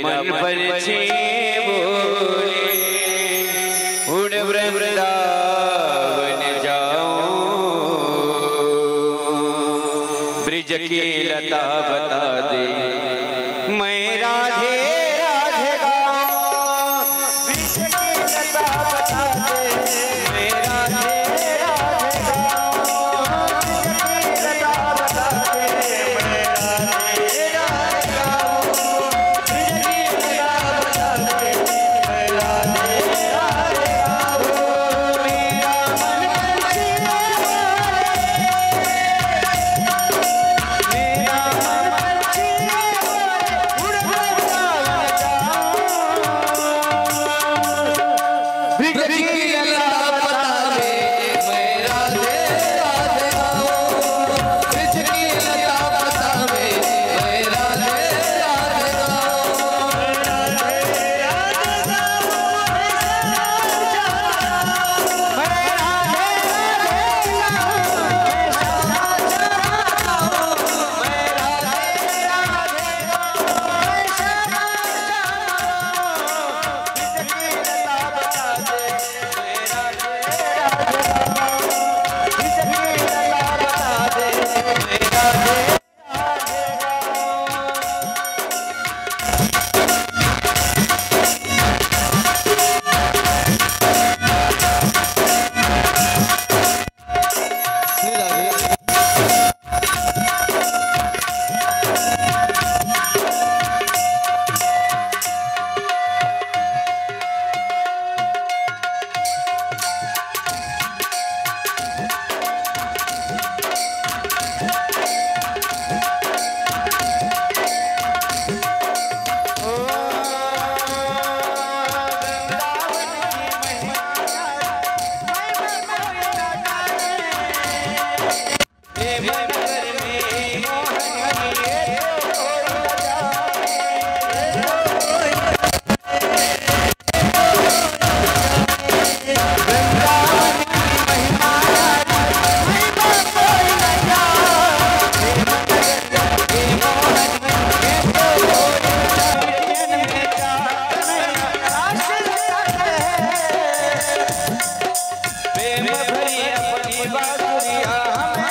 मन परिछे बोले उड़ वृंदावन जाऊं ब्रिज की लता बता दे मैं राधे राधे गाऊं ब्रिज की लता बता दे मैं राधे राधे गाऊं ब्रिज की लता बता दे मैं राधे राधे गाऊं ब्रिज की लता बता दे मैं राधे राधे गाऊं मेरा मन परिछे मेरा मन परिछे उड़ वृंदावन जाऊं ब्रिज की लता बता दे मैं राधे राधे गाऊं ब्रिज की लता बता दे मैं राधे राधे गाऊं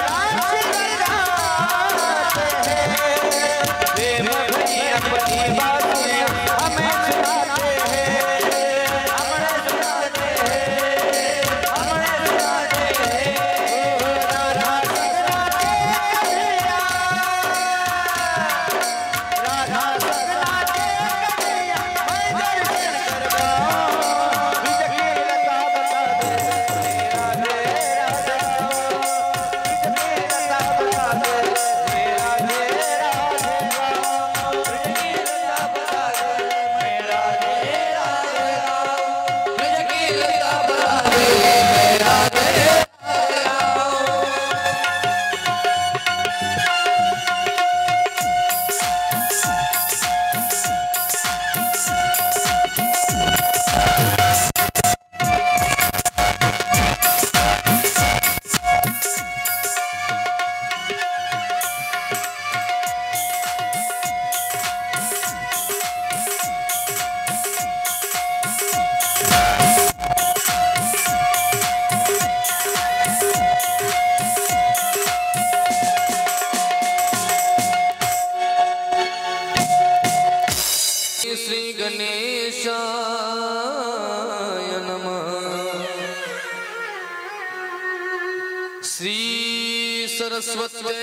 राधे राधे गाऊं मैं राधे श्री गणेशाय नमः। श्री सरस्वती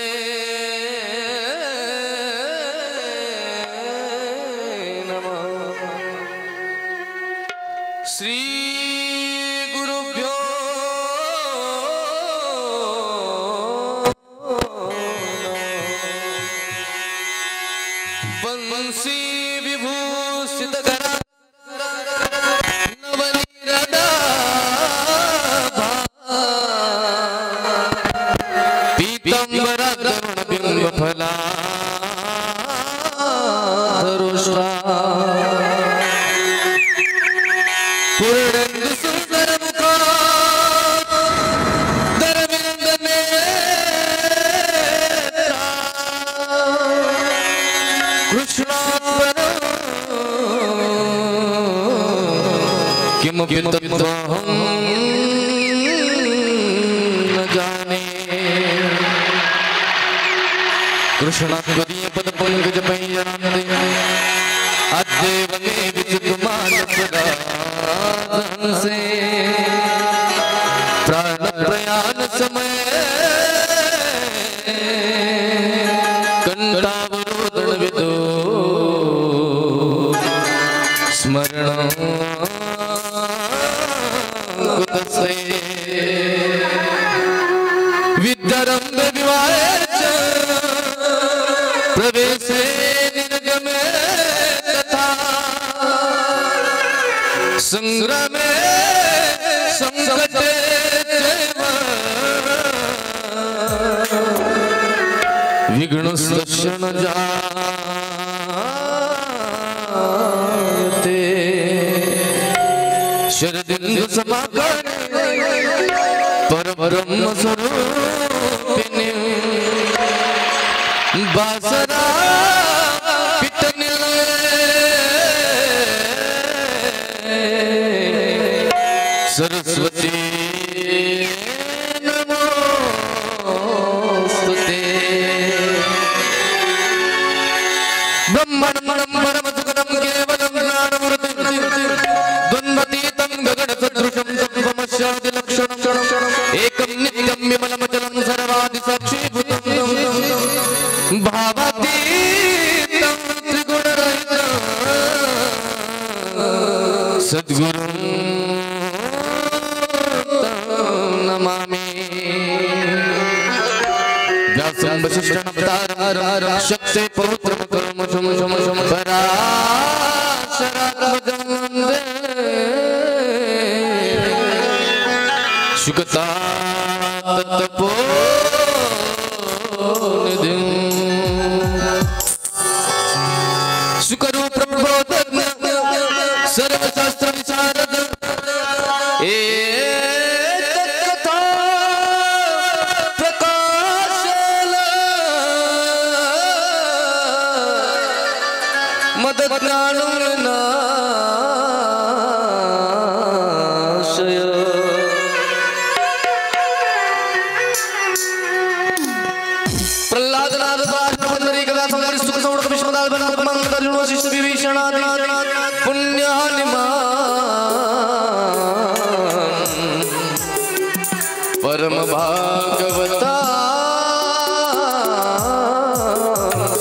नमः। श्री गुरुभ्यो वंशी विभूषित गरा नवनीरदा पीतांबरा तरुण बिंब फला धरुष्टा पूर्णेन्दु सुंदर मुखा कृष्ण करिए पद पंकज पैजनते अदेव में विचित मानस राधन से प्राण प्रयाण समय कंठावरोधन विदो स्मरण कुतसे विद्यारंभ विवाह प्रवेश निर्गमे तथा संग्राम संकट विघ्न दर्शन जाते शरदिंदु समागम परब्रह्म स्वरूपिणी बासरा पिटने सरस्वती नमोस्तुते ब्रह्मणं परम सुखदं केवलं ज्ञानमूर्तिं द्वन्द्वतीतं गगनसदृशं तत्त्वमस्यादिलक्षणम् एकं नित्यं विमलमचलं सर्वादिसाक्षीभूतं भावातीतं त्रिगुणरहितं सद्गुरुं नमामि व्यासं वसिष्ठनप्तारं शक्ते पौत्रं कर्म शम पराशरात्मजं वन्दे सुगतातपोनिधिं सुकरूप प्रबोधज्ञ सर्वशास्त्र विशारद कथा प्रकाशल मद नाशय प्रहलादनाथ पंडरीकला समरि सुख सौरभ विश्वनाथ बनाथ मंगल वशिष्ठ विभीषण पुण्यानिमा परम भागवता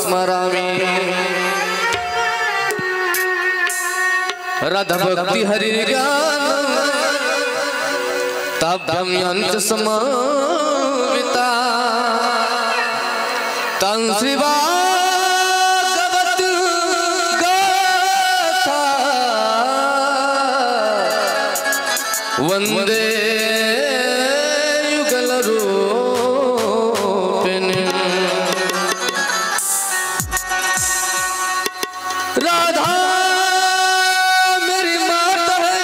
स्मरामि राधा भक्ति हरि ज्ञान ताभ्यां यंच समाविता तं श्री भागवत गाथा वंदे युगल रूपिणी राधा मेरी माता है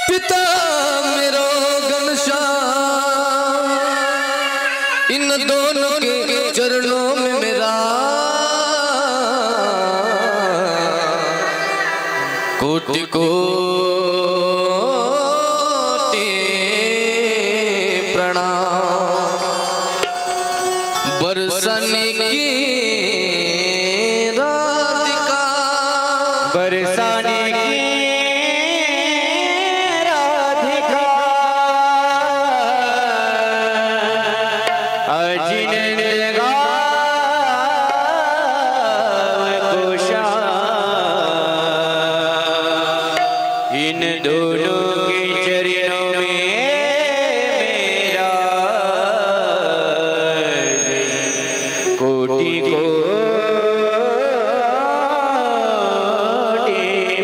पिता मेरो घनश्याम इन दोनों के चरणों में मेरा कोटि कोटि प्रणाम बरसाने की राधिका बरसाने की राधिका अजिन लगा कुशा इन दोनों के चरणों में मेरा कोटि कोटि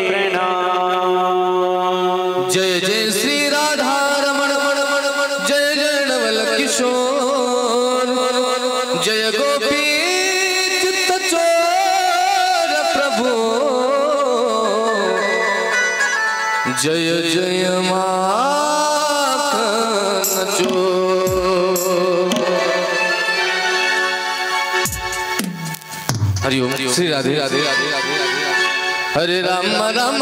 प्रणाम जय जय श्री राधा रमण जय जय नवल किशोर जय गोपी चित्त चोर प्रभु जय जय माखन चोर हरि ओम श्री राधे राधे राधे हरे राम राम राम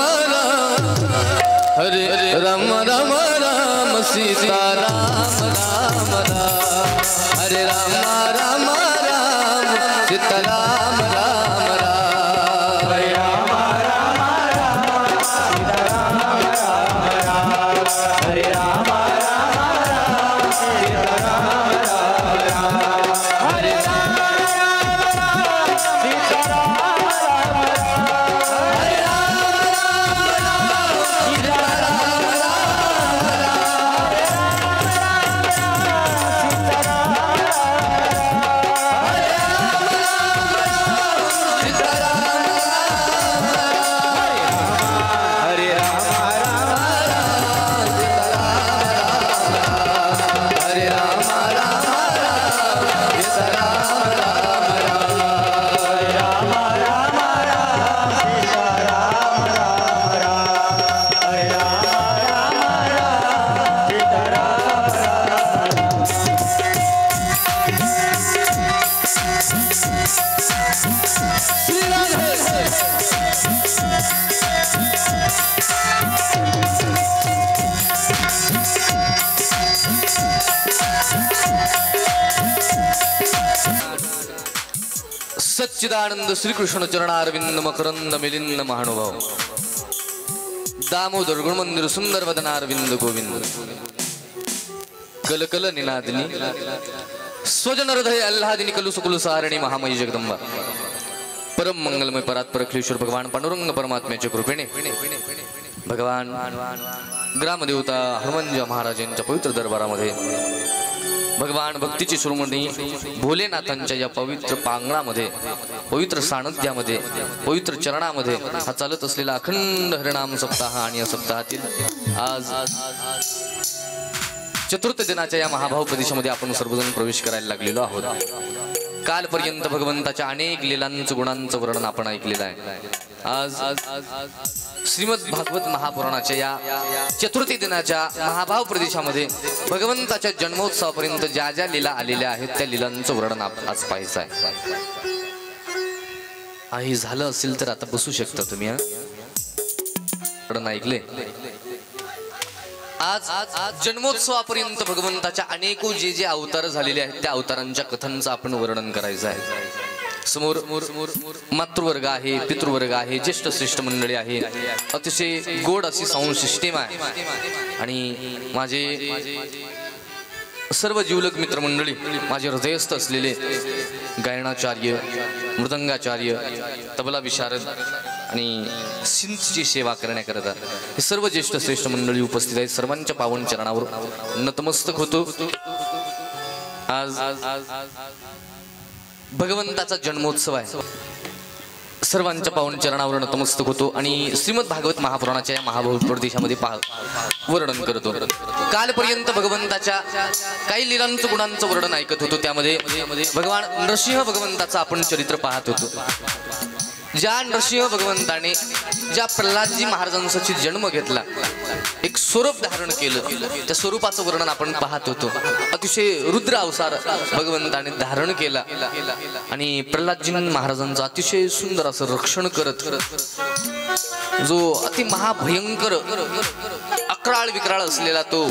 हरे राम राम राम सीता राम राम राम हरे राम राम सच्चिदानंद श्री कृष्ण चरणारविंद मकरंद मिलिंद महानुभाव दामोदर गुणमंदिर सुंदर वदनारविंद गोविंद कल कल निनादिनी स्वजन हृदय आल्हादिनी कलु सुकुलु सारणी महामयी जगदंबा परम मंगलमय परात्पर अखिलेश्वर भगवान पांडुरंग परमात्म्याच्या कृपेने भगवान ग्रामदेवता हनुमंत महाराजांच्या पवित्र दरबारामध्ये भगवान भक्तीची शिरोमणी भोलेनाथांच्या या पवित्र पांगणामध्ये पवित्र सानिध्यामध्ये पवित्र चरणामध्ये हा चालत असलेला अखंड हरिनाम सप्ताह आणि या सप्ताहातील आज चतुर्थ दिनाच्या या महाभाव प्रदेशामध्ये आपण सर्वजण प्रवेश करायला लागलेलो आहोत। कालपर्यंत भगवंताच्या अनेक लीलांचं गुणांचं वर्णन आपण ऐकलेलं आहे। आज श्रीमद भागवत महापुराणाच्या या चतुर्थी दिनाच्या महाभाव प्रदेशामध्ये भगवंताच्या जन्मोत्सवापर्यंत ज्या ज्या लीला आलेल्या आहेत त्या लीलांचं वर्णन आज पाहायचं आहे। हे झालं असेल तर आता बसू शकता तुम्ही। वर्णन ऐकले आज जन्मोत्सवापर्यंत भगवंताच्या अनेको जे जे अवतार झालेले आहेत त्या अवतारांच्या कथांचं आपण वर्णन करायचं आहे। समोर मातृवर्ग आहे, पितृवर्ग आहे, ज्येष्ठ श्रेष्ठ मंडळी आहे, अतिशय गोड अशी साऊंड सिस्टीम आहे आणि माझे सर्व जीवलग मित्रमंडळी माझे हृदयस्थ असलेले गायनाचार्य, मृदंगाचार्य, तबला विशारद आणि सिंचची सेवा करण्याकरता हे सर्व ज्येष्ठ श्रेष्ठ मंडळी उपस्थित आहेत। सर्वांच्या पावन चरणावर नतमस्तक होतो। आज भगवंताचा जन्मोत्सव आहे। सर्वांच्या पावन चरणावर नतमस्तक होतो आणि श्रीमद भागवत महापुराणाच्या या महाभाव प्रदेशामध्ये वर्णन करतो। कालपर्यंत भगवंताच्या काही लीलांचं गुणांचं वर्णन ऐकत होतो। त्यामध्ये भगवान नरसिंह भगवंताचं आपण चरित्र पाहत होतो। ज्या नरसिंह भगवंताने ज्या प्रल्हादजी महाराजांचा जन्म घेतला, एक स्वरूप धारण केलं, त्या स्वरूपाचं वर्णन आपण पाहत होतो। अतिशय रुद्र अवतार भगवंताने धारण केला आणि प्रल्हादजी महाराजांचं अतिशय सुंदर असं रक्षण करत जो अति महाभयंकर अक्राळ विक्राळ असलेला तो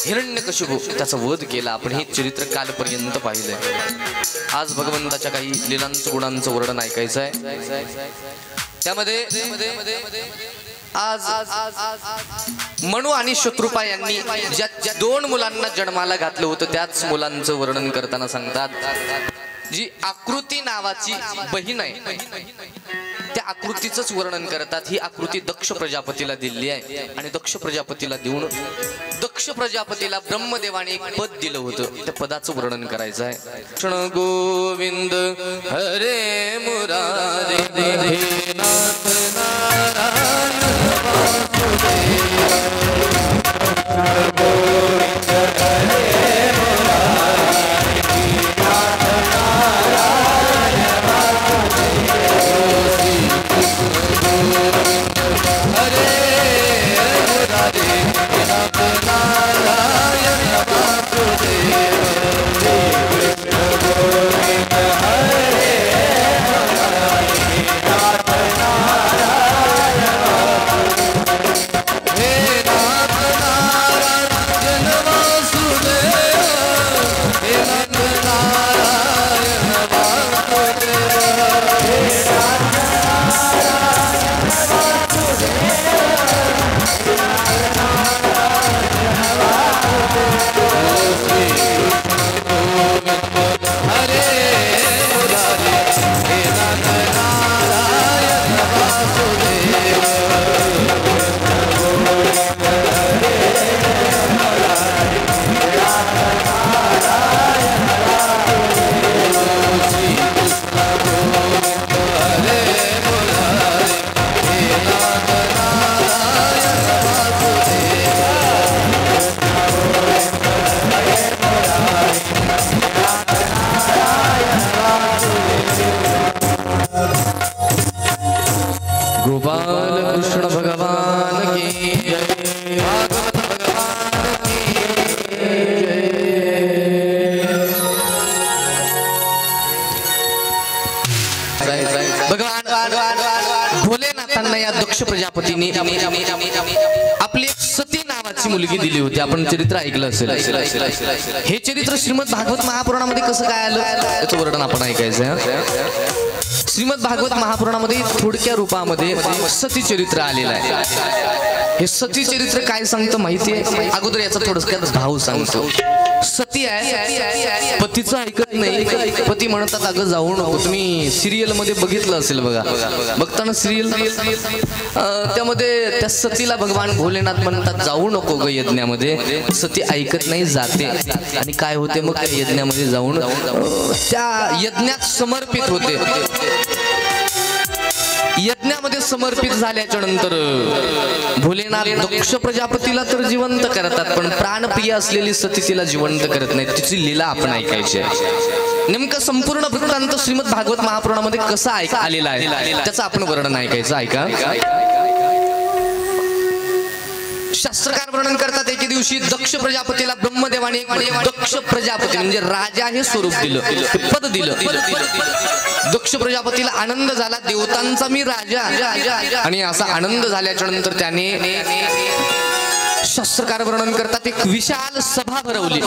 हिरण्यकशिपू त्याचा वध केला। आपण हे चरित्र कालपर्यंत पाहिलंय। आज भगवंताच्या काही लीलांचं गुणांचं वर्णन ऐकायचं आहे। त्यामध्ये आज मनू आणि शत्रुपा यांनी ज्या दोन मुलांना जन्माला घातलं होतं त्याच मुलांचं वर्णन करताना सांगतात जी आकृती नावाची बहीण आहे त्या आकृतीचंच वर्णन करतात। ही आकृती दक्ष प्रजापतीला दिली आहे आणि दक्ष प्रजापतीला देऊन दक्ष प्रजापतीला ब्रह्मदेवाने एक पद दिलं होतं, त्या पदाचं वर्णन करायचं आहे। कृष्ण गोविंद हरे मुरारी नाथ नारायण भोलेनाथांना या दक्ष प्रजापतीने आपली सती नावाची नावाची मुलगी दिली होती. आपण चरित्र ऐकलं असेल. हे चरित्र श्रीमद भागवत महापुराणामध्ये कसं काय आलं याचं वर्णन आपण ऐकायचं. श्रीमद भागवत महापुराणामध्ये थोडक्या रूपामध्ये सती चरित्र आलेलं आहे. हे सती चरित्र काय सांगतं माहितीये? अगोदर याचा थोडक्यात भाव सांगतो. सती आहे, पतीचं ऐकत नाही. पती म्हणतात अगं जाऊ नको. तुम्ही सिरियल मध्ये बघितलं असेल बघा, बघताना सिरियल त्यामध्ये त्या सतीला भगवान भोलेनाथ म्हणतात जाऊ नको ग यज्ञामध्ये. सती ऐकत नाही, जाते. आणि काय होते मग त्या यज्ञामध्ये जाऊन त्या यज्ञात समर्पित होते. यज्ञामध्ये समर्पित झाल्याच्या नंतर भोलेनाथ दक्ष प्रजापतीला तर जिवंत करतात, पण प्राणप्रिय असलेली सती तिला जिवंत करत नाही. तिची लीला आपण ऐकायची आहे. नेमकं संपूर्ण वृत्तांत श्रीमद भागवत महापुराणामध्ये कसा आलेला आहे त्याचं आपण वर्णन ऐकायचं. ऐका. शास्त्रकार वर्णन करतात एके दिवशी दक्ष प्रजापतीला ब्रह्मदेवाने दक्ष प्रजापती म्हणजे राजा हे स्वरूप दिलं, पद दिलं. दक्ष प्रजापतीला आनंद झाला, देवतांचा मी राजा. आणि असा आनंद झाल्याच्या नंतर त्याने शास्त्रकार वर्णन करतात एक विशाल सभा भरवली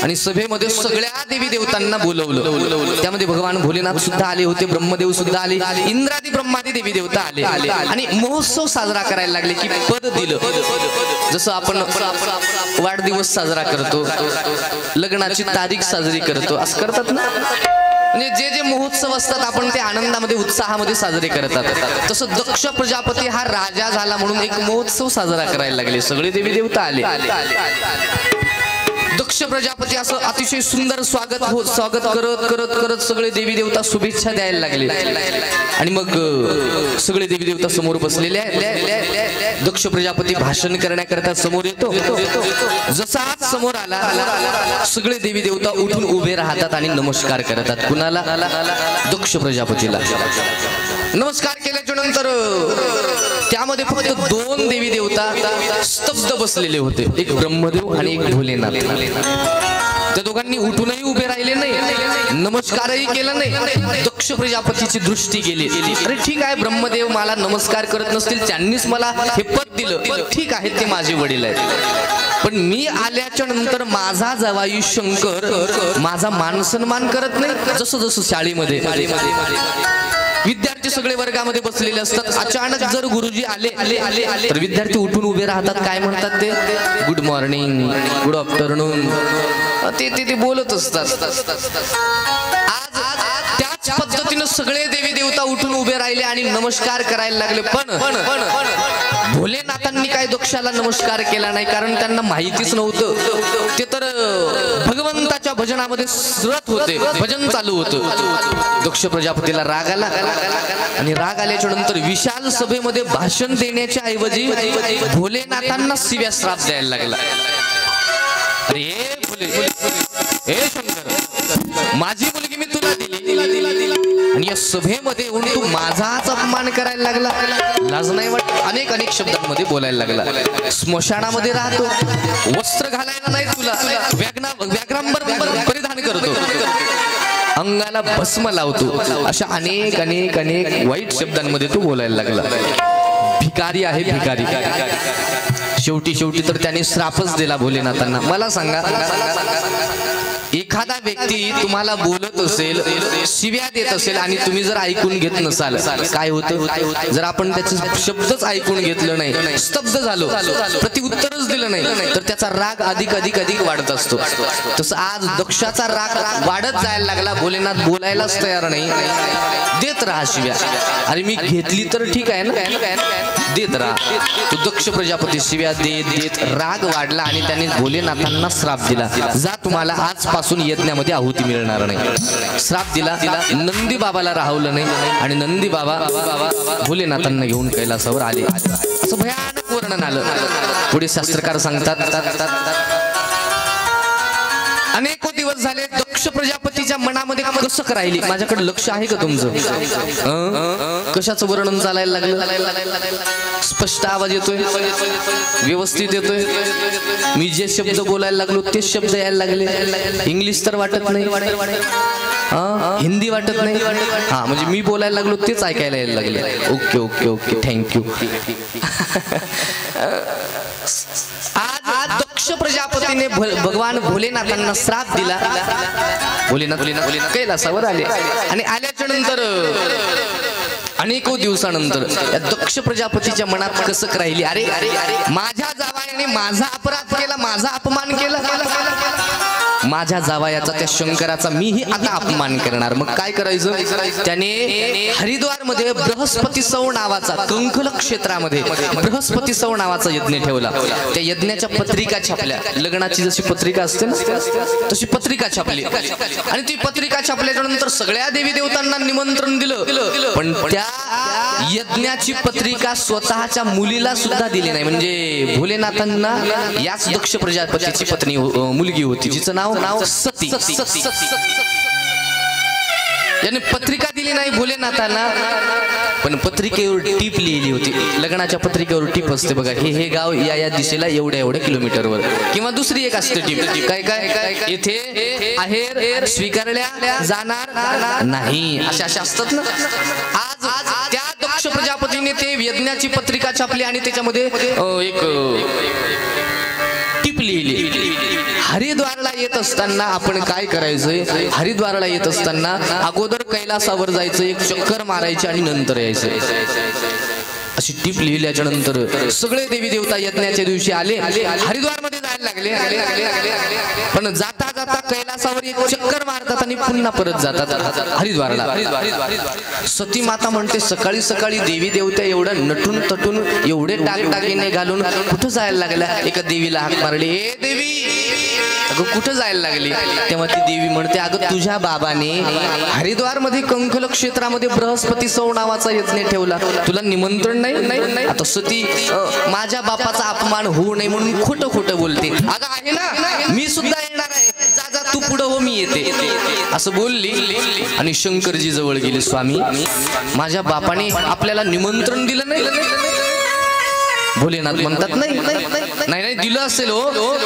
आणि सभेमध्ये सगळ्या देवी देवतांना बोलवलं. त्यामध्ये भगवान भोलेनाथ सुद्धा आले होते, ब्रह्मदेव सुद्धा आले, इंद्रादी ब्रह्मादी देवी देवता आले आणि महोत्सव साजरा करायला लागले की पद दिलं. जसं आपण वाढदिवस साजरा करतो, लग्नाची तारीख साजरी करतो, असं करतात ना. म्हणजे जे जे महोत्सव असतात आपण ते आनंदामध्ये उत्साहामध्ये साजरे करतात. तसं दक्ष प्रजापती हा राजा झाला म्हणून एक महोत्सव साजरा करायला लागले. सगळे देवी देवता आले. दक्ष प्रजापती असं अतिशय सुंदर स्वागत करत करत करत सगळे देवी देवता शुभेच्छा द्यायला लागले. आणि मग सगळे देवी देवता समोर बसलेले आहेत. दक्ष प्रजापती भाषण करण्याकरता समोर येतो. जसा समोर आला सगळे देवी देवता उठून उभे राहतात आणि नमस्कार करतात. कुणाला? दक्ष प्रजापतीला नमस्कार केल्याच्या नंतर त्यामध्ये फक्त दोन देवी देवता स्तब्ध बसलेले होते, एक ब्रह्मदेव आणि एक भोलेनाथ. त्या दोघांनी उठूनही उभे राहिले नाही, नमस्कारही केला नाही. दक्ष प्रजापतीची दृष्टी गेली. अरे ठीक आहे, ब्रह्मदेव मला नमस्कार करत नसतील, त्यांनीच मला हे पद दिलं, ठीक आहे, ते माझे वडील आहेत. पण मी आल्याच्या नंतर माझा जवाई शंकर माझा मान सन्मान करत नाही. जसं जसं शाळेमध्ये विद्यार्थी सगळे वर्गामध्ये बसलेले असतात, अचानक जर गुरुजी आले तर विद्यार्थी उठून उभे राहतात. काय म्हणतात ते? गुड मॉर्निंग, गुड आफ्टरनून, ते बोलत असतात. आज त्याच पद्धतीनं सगळे देवी देवता उठून उभे राहिले आणि नमस्कार करायला लागले. पण भोलेनाथांनी काय दक्षाला नमस्कार केला नाही, कारण त्यांना माहितीच नव्हतं. ते तर भगवंताच्या भजनामध्ये रत होते, भजन चालू होतं. दक्ष प्रजापतीला राग आला आणि राग आल्याच्या नंतर विशाल सभेमध्ये भाषण देण्याच्या ऐवजी भोलेनाथांना शिव्या श्राप द्यायला लागला. अरे हे शंकर, माझी मुलगी मी तुला दिली आणि या सभेमध्ये येऊन तू माझाच अपमान करायला लागला, लाज नाही वाटत? अनेक शब्दांमध्ये बोलायला लागला. स्मशानामध्ये राहतो, वस्त्र घालायला नाही तुला, व्याघ्रांबर परिधान करतो, अंगाला भस्म लावतो, अशा अनेक वाईट शब्दांमध्ये तू बोलायला लागला. भिकारी आहे भिकारी. शेवटी तर त्याने श्रापच दिला भोलेनाथांना. मला सांगा, एखादा व्यक्ती तुम्हाला बोलत असेल, शिव्या देत असेल आणि तुम्ही जर ऐकून घेत नसाल, काय होतं? जर आपण त्याचे शब्दच ऐकून घेतलं नाही, स्तब्ध झालो, प्रत्युत्तरच दिलं नाही, तर त्याचा राग अधिक वाढत असतो. तसं आज दक्षाचा राग वाढत जायला लागला. भोलेनाथ बोलायलाच तयार नाही, देत राहा शिव्या. अरे मी घेतली तर ठीक आहे ना, देत राहा. तो दक्ष प्रजापती शिव्या देत राग वाढला आणि त्याने भोलेनाथांना श्राप दिला. जा, तुम्हाला आजपासून यज्ञामध्ये आहुती मिळणार नाही. श्राप दिला. नंदी बाबाला राहवलं नाही आणि नंदी बाबा भोलेनाथांना घेऊन कैलासावर आले. असं भयानक वर्णन आलं. पुढे शास्त्रकार सांगतात, अनेक दिवस झाले दक्ष प्रजापतीच्या मनामध्ये कसं राहिली, माझ्याकडे लक्ष आहे का तुमचं? कशाचं वर्णन चालायला लागलं? स्पष्ट आवाज येतोय, व्यवस्थित येतोय, मी जे शब्द बोलायला लागलो तेच शब्द यायला लागले. इंग्लिश तर वाटत नाही, हिंदी वाटत नाही, हा म्हणजे मी बोलायला लागलो तेच ऐकायला यायला लागले. Okay okay okay, thank you. आज दक्ष प्रजापतीने भगवान भोलेनाथांना श्राप दिला. भोलेनाथ कैलासावर आले आणि आल्याच्या नंतर अनेको दिवसानंतर या दक्ष प्रजापतीच्या मनात कसक राहिली, अरे माझ्या जावयाने माझा अपराध केला, माझा अपमान केला, माझ्या जावयाचा त्या शंकराचा मीही आता अपमान करणार. मग काय करायचं? त्याने हरिद्वार मध्ये बृहस्पती सौ नावाचा, कंखल क्षेत्रामध्ये बृहस्पती सौ नावाचा यज्ञ ठेवला. त्या यज्ञाच्या पत्रिका छापल्या, लग्नाची जशी पत्रिका असते ना तशी पत्रिका छापली. आणि ती पत्रिका छापल्याच्या नंतर सगळ्या देवी देवतांना निमंत्रण दिलं, पण त्या यज्ञाची पत्रिका स्वतःच्या मुलीला सुद्धा दिली नाही. म्हणजे भोलेनाथांना याच दक्ष प्रजापतीची पत्नी मुलगी होती, जिचं नाव सती. याने पत्रिका दिली नाही भोलेनाथांना, पण पत्रिकेवर टीप लिहिली होती. लग्नाच्या पत्रिकेवर टीप असते बघा, हे गाव या दिशेला एवढ्या किलोमीटरवर, किंवा दुसरी एक असते टीप, काय काय काय इथे आहेर स्वीकारल्या जाणार नाही, अशा असतात ना. आज त्या दक्ष प्रजापतीने ते यज्ञाची पत्रिका छापली आणि त्याच्यामध्ये एक टीप लिहिली. हरिद्वारला येत असताना आपण काय करायचंय? हरिद्वारला येत असताना अगोदर कैलासावर जायचं, एक चक्कर मारायची आणि नंतर यायचं, अशी टीप लिहिल्याच्या नंतर सगळे देवी देवता यज्ञाच्या दिवशी आले, हरिद्वार मध्ये जायला लागले. पण जाता जाता कैलासावर एक चक्कर मारतात आणि पुन्हा परत जातात हरिद्वारला. सती माता म्हणते, सकाळी सकाळी देवी देवता एवढं नटून तटून एवढे टाकटाकीने घालून कुठं जायला लागल्या? एका देवीला हाक मारली, ए देवी अगं कुठं जायला लागली? तेव्हा ती देवी म्हणते, अगं तुझ्या बाबाने हरिद्वार मध्ये कंखल क्षेत्रामध्ये बृहस्पती सौ नावाचा यज्ञ ठेवला, तुला निमंत्रण नाही. आता सती माझ्या बापाचा अपमान होऊ नये म्हणून खोटं खोटं बोलते. अगं आहे ना, मी सुद्धा येणार आहे, जा तू पुढं हो, मी येते, असं बोलली. आणि शंकरजी जवळ गेली, स्वामी माझ्या बापाने आपल्याला निमंत्रण दिलं नाही. भोलेनाथ म्हणतात, नाही दिलं असेल हो,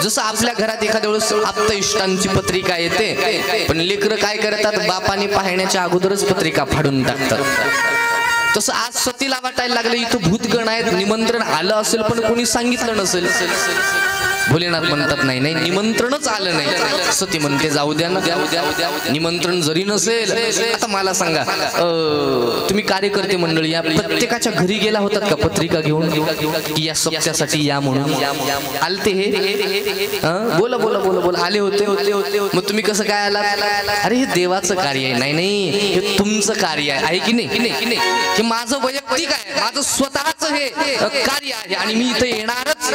जसं आपल्या घरात एखाद्या वेळेस आप्त इष्टांची पत्रिका येते, पण लेकरं काय करतात, बापाने पाहण्याच्या अगोदरच पत्रिका फाडून टाकतात. तसं आज सतीला वाटायला लागलं इथं भूतगण आहेत, निमंत्रण आलं असेल पण कोणी सांगितलं नसेल. भोलेनाथ म्हणतात, नाही निमंत्रणच आलं नाही. सती म्हणते, जाऊ द्या ना, निमंत्रण जरी नसेल. आता मला सांगा, तुम्ही कार्यकर्ते मंडळी या प्रत्येकाच्या घरी गेला होतात का पत्रिका घेऊन, की या सप्त्यासाठी या म्हणून आलते? हे बोला बोला बोला बोला, आले होते. मग तुम्ही कसं काय आला? अरे हे देवाचं कार्य आहे. नाही हे तुमचं कार्य आहे की नाही? हे माझं वैयक्तिक आहे, माझं स्वतःच हे कार्य आहे आणि मी इथं येणारच.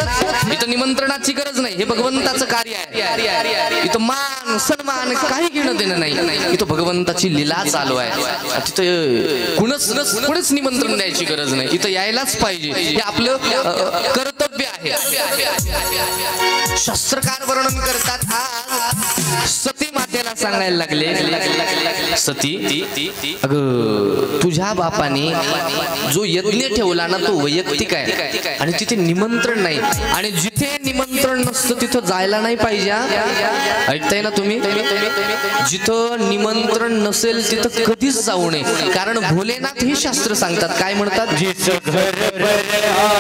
इथं निमंत्रणाची गरज नाही, हे भगवंताचं कार्य आहे. इथं मान सन्मान काही घेणं देणं नाही, इथं भगवंताची लीला चालू आहे. तिथं कुणच निमंत्रण द्यायची गरज नाही, इथं यायलाच पाहिजे, हे आपलं कर्तव्य आहे. शास्त्रकार वर्णन करतात, सती मातेला सांगायला लागले, सती अगं तुझ्या बापाने जो यज्ञ ठेवला ना तो वैयक्तिक आहे आणि तिथे निमंत्रण नाही, आणि जिथे निमंत्रण नसतं तिथं जायला नाही पाहिजे. ऐकताय ना तुम्ही? जिथं निमंत्रण नसेल तिथं कधीच जाऊ नये, कारण भोलेनाथ ही शास्त्र सांगतात. काय म्हणतात? घर पर आ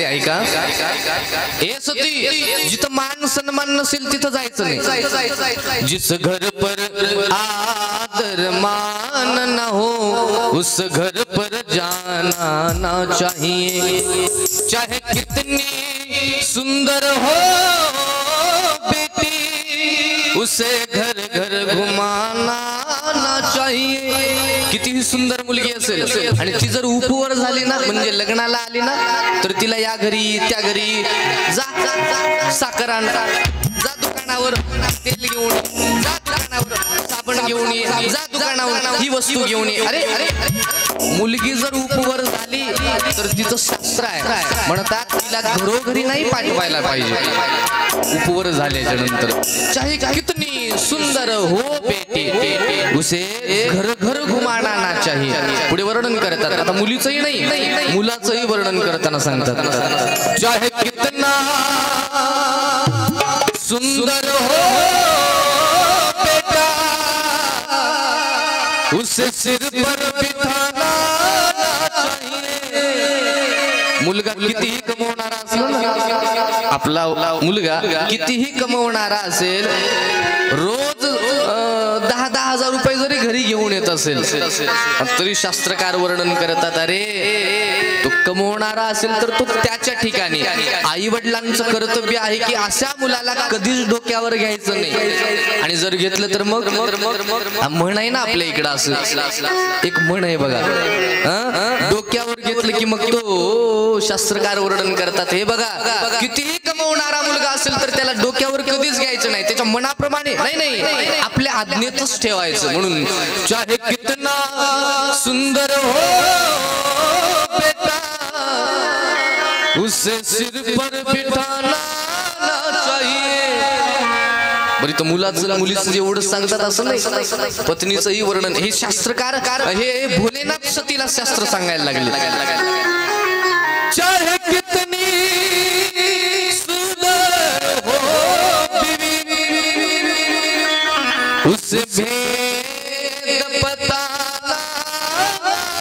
ऐका. हे सती जिथं मान सन्मान नसेल तिथं जायचं नाही. जिस घर पर आदर मान न हो उस घर पर जाना ना चाहिए. चाहे कितनी सुंदर हो बेटी उसे घर घर घुमाना ना चाहिए. कितीही सुंदर मुलगी असेल आणि ती जर उपवर झाली ना म्हणजे लग्नाला आली ना तर तिला या घरी त्या घरी जा साखर आण, जा दुकानावर तेल घेऊन, जा दुकानावर साबण घेऊन ये, जा दुकानावर ही वस्तू घेऊन ये. अरे अरे मुलगी जर उपवर झाली तर तिचं शास्त्र आहे. म्हणतात तिला घरोघरी नाही पाठवायला पाहिजे उपवर झाल्याच्या नंतर. चाहे कितनी सुंदर हो बेटी उसे घर घर घुमाना ना चाहिए. पुढे वर्णन करतात. आता मुलीचंही नाही मुलाचंही वर्णन करताना सांगतात. चाहे कितना सुंदर हो बेटा उसे सिर पर बिठाना चाहिए. मुलगा कितीही कमवणारा असेल ना, आपला मुलगा कितीही कमवणारा असेल रोज 10,000 रुपये जरी घरी घेऊन येत असेल तरी शास्त्रकार वर्णन करतात अरे तो कमवणारा असेल तर तो त्याच्या ठिकाणी. आई वडिलांचं कर्तव्य आहे की अशा मुलाला कधीच डोक्यावर घ्यायचं नाही. आणि जर घेतलं तर मग म्हण आहे ना आपल्या इकडं असं एक म्हण आहे बघा, डोक्यावर घेतलं की मग तो शास्त्रकार वर्णन करतात हे बघा कितीही कमवणारा मुलगा असेल तर त्याला डोक्यावर कधीच घ्यायचं नाही, त्याच्या मनाप्रमाणे नाही आपल्या आज्ञेतच ठेवायचं. म्हणून चाहे कितना सुंदर हो बेटा उसे सिर पर बिठाना चाहिए. बरी तर मुलाचं मुलीचं एवढं सांगतात असं नाही, पत्नीचंही वर्णन. हे शास्त्रकार हे भोलेनाथ सतीला शास्त्र सांगायला लागले. चाहे कितनी सुंदर हो बीवी उसे भेद बताना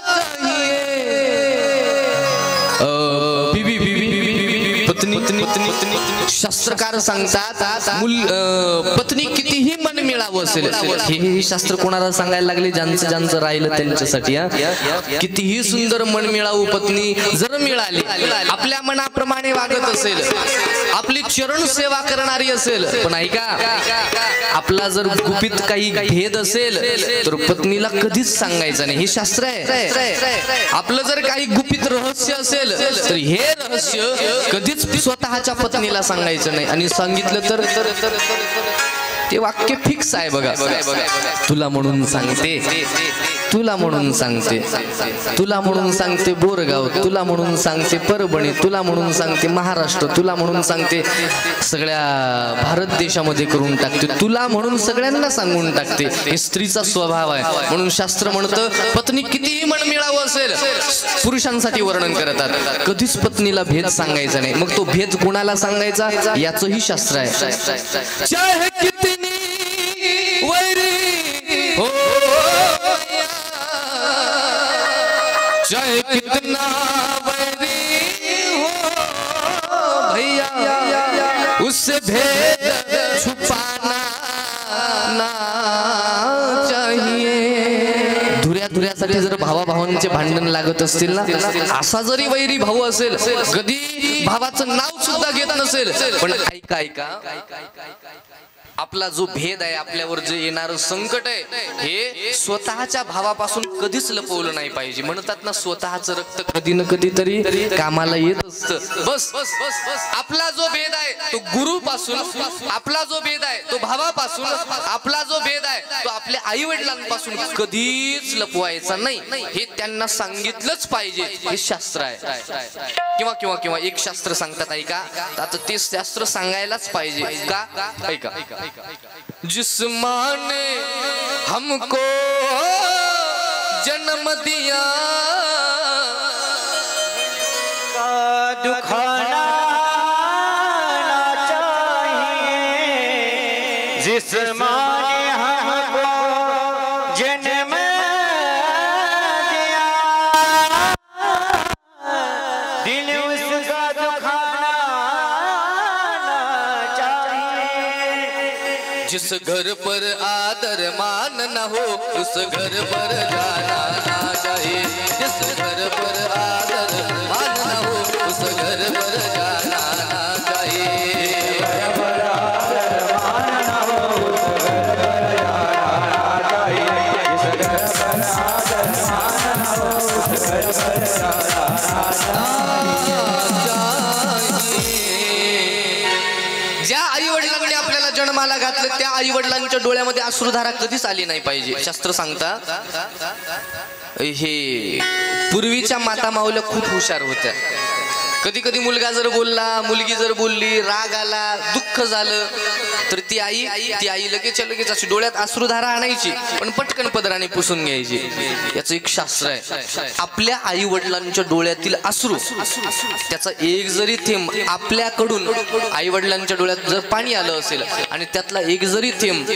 चाहिए. पत्नी शास्त्रकार सांगतात पत्नी कितीही मन मिळावं असेल. हे शास्त्र कोणाला सांगायला लागले ज्यांचं राहिलं त्यांच्यासाठी. कितीही सुंदर मन मिळावं पत्नी जर मिळाली आपल्या मनाप्रमाणे वागत असेल आपली चरण सेवा करणारी असेल पण ऐका आपला जर गुपित काही भेद असेल तर पत्नीला कधीच सांगायचं नाही. हे शास्त्र आहे. आपलं जर काही गुपित रहस्य असेल तर हे रहस्य कधीच स्वतःच्या पत्नीला सांगायचं नाही. आणि सांगितलं तर ते वाक्य फिक्स आहे बघा. तुला म्हणून सांगते, तुला म्हणून सांगते, तुला म्हणून सांगते बोरगाव, तुला म्हणून सांगते परभणी, तुला म्हणून सांगते महाराष्ट्र, तुला म्हणून सांगते सगळ्या भारत देशामध्ये करून टाकते. तुला म्हणून सगळ्यांना सांगून टाकते. हे स्त्रीचा स्वभाव आहे. म्हणून शास्त्र म्हणतं पत्नी कितीही मन मिळावं असेल पुरुषांसाठी वर्णन करतात कधीच पत्नीला भेद सांगायचा नाही. मग तो भेद कुणाला सांगायचा याचंही शास्त्र आहे. चाहे कितनी वैरी हो चाहे कितना वैरी हो भैया उससे भेद छुपाना ना चाहिए. धुऱ्यासाठी जर भावाभावांचे भांडण लागत असतील ना असा जरी वैरी भाऊ असेल कधी भावाचं नाव सुद्धा घेत नसेल पण ऐका आपला जो भेद आहे आपल्यावर जे येणारं संकट आहे हे स्वतःच्या भावापासून कधीच लपवलं नाही पाहिजे. म्हणतात ना स्वतःचं रक्त कधी ना कधी तरी कामाला येत असतं. बस आपला जो भेद आहे तो गुरुपासून, आपला जो भेद आहे तो भावापासून, आपला जो भेद आहे तो आपल्या आई वडिलांपासून कधीच लपवायचा नाही. हे त्यांना सांगितलंच पाहिजे. हे शास्त्र आहे. किंवा एक शास्त्र सांगतात ऐका आता ते शास्त्र सांगायलाच पाहिजे का ऐका. जिस माँ ने हमको जन्म दिया दुखाना चाहिए. जिस माँ ने हमको जन्म दिया दिल उसका दुख जिस घर पर आदर मान न हो उस घर पर जाना ना चाहिए। जिस घर पर आदर मान न हो उस घर पर जाना ना चाहिए। ज्या आई वडिलांनी आपल्याला जन्माला घातलं त्या आई वडिलांच्या डोळ्यामध्ये अश्रुधारा कधीच आली नाही पाहिजे। शास्त्र सांगतात हे पूर्वीच्या माता माऊल्या खूप हुशार होत्या। कधी कधी मुलगा जर बोलला मुलगी जर बोलली राग आला दुःख झालं तर ती आई लगेच अशी डोळ्यात अश्रुधारा आणायची पण पटकन पदराने पुसून घ्यायची। याचं एक शास्त्र आहे। आपल्या आई वडिलांच्या डोळ्यातील अश्रू त्याचा एक जरी थेंब आपल्याकडून आई वडिलांच्या डोळ्यात जर पाणी आलं असेल आणि त्यातला एक जरी थेंब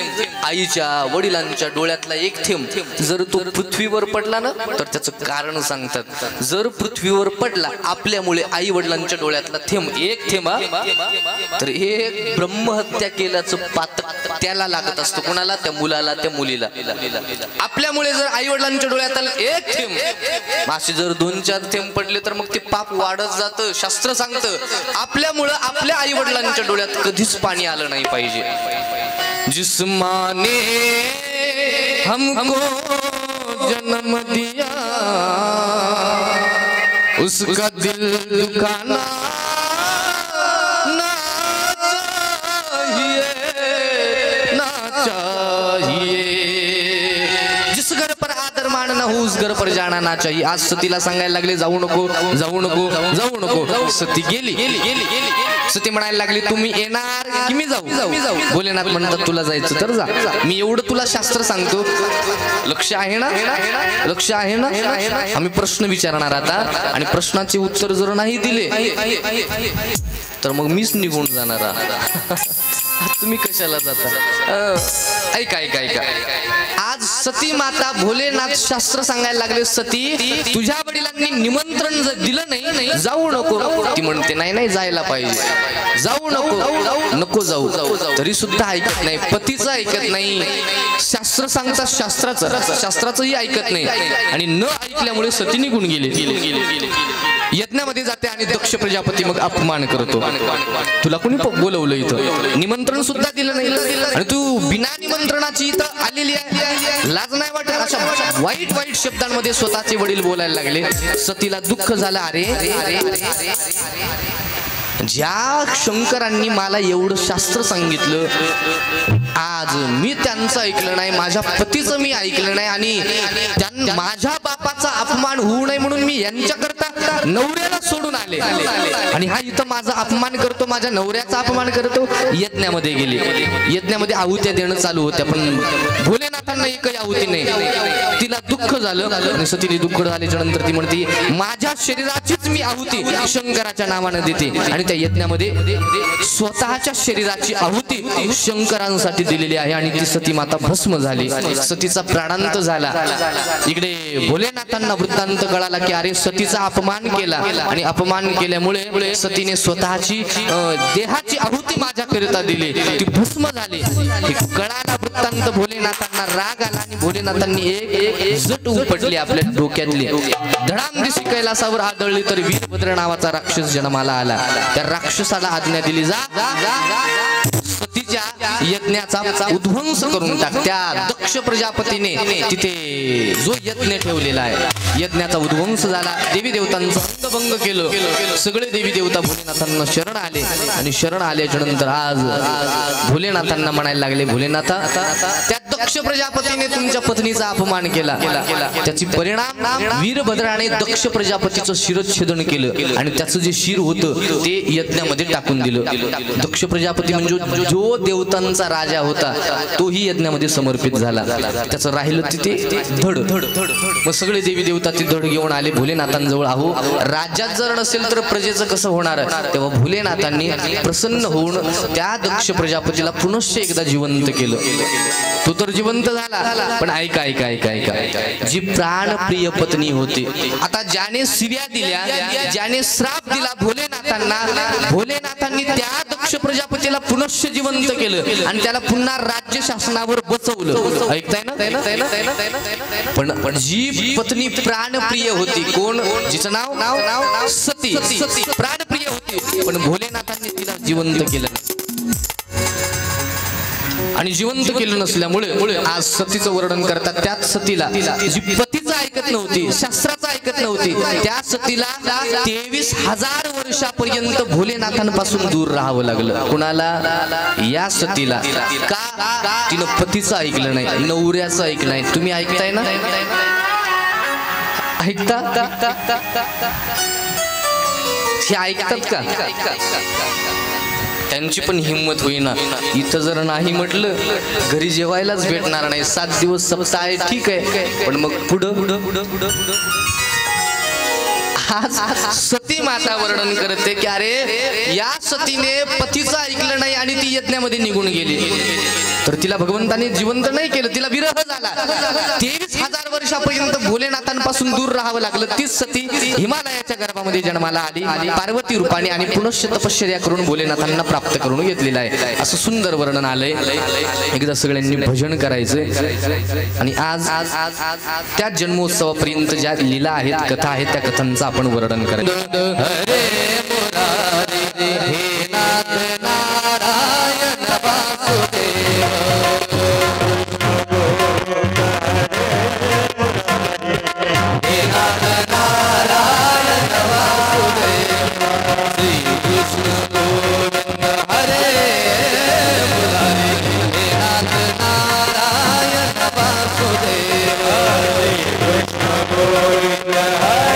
आईच्या वडिलांच्या डोळ्यातला एक थेंब जर तो पृथ्वीवर पडला ना तर त्याचं कारण सांगतात। जर पृथ्वीवर पडला आपल्यामुळे आई वडिलांच्या डोळ्यातला थेंब एक थेंब तर एक ब्रह्महत्या केल्याचं पातक त्याला लागत असतं। कोणाला? त्या मुलाला त्या मुलीला। आपल्यामुळे जर आई वडिलांच्या डोळ्यात एक थेंब असे जर 2-4 थेंब पडले तर मग ते पाप वाढत जातं। शास्त्र सांगतं आपल्यामुळे आपल्या आई वडिलांच्या डोळ्यात कधीच पाणी आलं नाही पाहिजे। जिस माँ ने हमको जन्म दिया उसका दिल दुखाना ना चाहिए। जिस घर पर आदर मानना हो उस घर पर जाना ना चाहिए। आज सतीला सांगायला लागले जाऊ नको जाऊ नको जाऊ नको। सती गेली सती म्हणायला लागली तुम्ही येणार की मी जाऊ? भोलेनाथ म्हणतात तुला जायचं तर जा। मी एवढं तुला शास्त्र सांगतो लक्ष आहे ना? लक्ष आहे ना? आम्ही प्रश्न विचारणार आता आणि प्रश्नाचे उत्तर जर नाही दिले तर मग मीच निघून जाणार। तुम्ही कशाला जाता? ऐका आज सती माता भोलेनाथ शास्त्र सांगायला लागले सती तुझ्या वडिलांनी निमंत्रण दिलं नाही जाऊ नको। ती म्हणते नाही जायला पाहिजे जाऊ नको जाऊ तरी सुद्धा ऐकत नाही। पतीचं ऐकत नाही शास्त्र सांगतात शास्त्राचंही ऐकत नाही आणि न ऐकल्यामुळे सती निघून गेली। यज्ञामध्ये जाते आणि दक्ष प्रजापती मग अपमान करतो। तुला कोणी बोलवलं इथं? निमंत्रण सुद्धा दिलं नाही आणि तू बिना निमंत्रणाची इथं आलेली आहे। लाज नाही वाटत? अशा वाईट शब्दांमध्ये स्वतःचे वडील बोलायला लागले। सतीला दुःख झालं अरे ज्या शंकरांनी मला एवढं शास्त्र सांगितलं आज मी त्यांचं ऐकलं नाही माझ्या पतीचं मी ऐकलं नाही आणि माझ्या बापाचा अपमान होऊ नये म्हणून मी यांच्याकरता नवऱ्याला सोडून आले आणि हा इथं माझा अपमान करतो माझ्या नवऱ्याचा अपमान करतो। यज्ञामध्ये गेली यज्ञामध्ये आहुत्या देणं चालू होत्या पण भोलेनाथांना एकही आहुती नाही। तिला दुःख झालं आणि सतीला दुःख झाल्याच्या नंतर ती म्हणते माझ्या शरीराचीच मी आहुती शंकराच्या नावाने देते आणि त्या यज्ञामध्ये स्वतःच्या शरीराची आहुती शंकरांसाठी दिलेली आहे आणि ती सती माता भस्म झाली। सतीचा प्राणांत झाला। इकडे भोलेनाथांना वृत्तांत कळाला की अरे सतीचा अपमान केला आणि अपमान केल्यामुळे सतीने स्वतःची देहाची आहुती माझ्याकरिता दिली ती भस्म झाली। कळाला वृत्तांत भोलेनाथांना राग आला आणि भोलेनाथांनी एक जट उपटली आपल्या डोक्यातली धडाम दिशी कैलासावर आदळली तर वीरभद्र नावाचा राक्षस जन्माला आला। त्या राक्षसाला आज्ञा दिली जा सतीच्या यज्ञाचा उध्वंस करून टाक। त्या दक्ष प्रजापतीने तिथे जो यज्ञ ठेवलेला आहे यज्ञाचा उध्वंस झाला। देवी देवतांचा अंगभंग केलं। सगळे देवी देवता भोलेनाथांना शरण आले आणि शरण आल्याच्या नंतर आज भोलेनाथांना म्हणायला लागले भोलेनाथा त्या दक्ष प्रजापतीने तुमच्या पत्नीचा अपमान केला त्याची परिणाम वीरभद्राने दक्ष प्रजापतीचं शिरच्छेदन केलं आणि त्याचं जे शिर होतं ते यज्ञामध्ये टाकून दिलं। दक्ष प्रजापती म्हणजे जो देवतांचा राजा होता तोही यज्ञामध्ये समर्पित झाला। त्याचं राहिलं तिथे धड। मग सगळे देवी देवता ती धड घेऊन आले भोलेनाथांजवळ। आहो राज्यात जर नसेल तर प्रजेचं कसं होणार? तेव्हा भोलेनाथांनी प्रसन्न होऊन त्या दक्ष प्रजापतीला पुनश्च एकदा जिवंत केलं। तो तर जिवंत झाला पण ऐका जी प्राणप्रिय पत्नी होती आता ज्याने शिव्या दिल्या ज्याने श्राप दिला भोलेनाथांनी त्या दक्ष प्रजापतीला पुनश्च जिवंत केलं आणि त्याला पुन्हा राज्य शासनावर बसवलं. ऐकताय ना? पण जी पत्नी प्राणप्रिय होती, कोण? जिचं नाव सती. प्राणप्रिय होती, पण भोलेनाथांनी तिला जिवंत केलं. आणि जिवंत केलं नसल्यामुळे आज सतीचं वर्णन करतात. त्याच सतीला जी पतीचं ऐकत नव्हती, शास्त्राचं ऐकत नव्हती, त्या सतीला 23,000 वर्षापर्यंत भोलेनाथांपासून दूर राहावं लागलं. कुणाला? या सतीला. का? तिनं पतीचं ऐकलं नाही, नवऱ्याचं ऐकलं नाही. तुम्ही ऐकताय ना? ऐकता? हे ऐकतात का? त्यांची पण हिंमत होईना. इथं जर नाही म्हटलं घरी जेवायलाच भेटणार नाही. 7 दिवस सप्ताह आहे, ठीक आहे, पण मग पुढं आज सती माता वर्णन करते की अरे या सतीने पतीचं ऐकलं नाही आणि ती यज्ञामध्ये निघून गेली. तर तिला भगवंताने जिवंत नाही केलं, तिला विरह झाला. 23,000 वर्षापर्यंत भोलेनाथांपासून दूर राहावं लागलं. तीच सती हिमालयाच्या गर्भामध्ये जन्माला आली. पार्वती रूपाने आणि पुनश्च तपश्चर्या करून भोलेनाथांना प्राप्त करून घेतलेलं आहे. असं सुंदर वर्णन आलंय. एकदा सगळ्यांनी भजन करायचंय. आणि आज त्या जन्मोत्सवापर्यंत ज्या लीला आहेत, कथा आहेत, त्या कथांचं आपण वर्णन करायचं. हरे मुरारी हे नाथ नारायण वासुदेव. हे नाथ नारायण वासुदेव. श्री कृष्ण गोविंद हरे मुरारी हे नाथ नारायण वासुदेव. श्री कृष्ण गोविंद हरे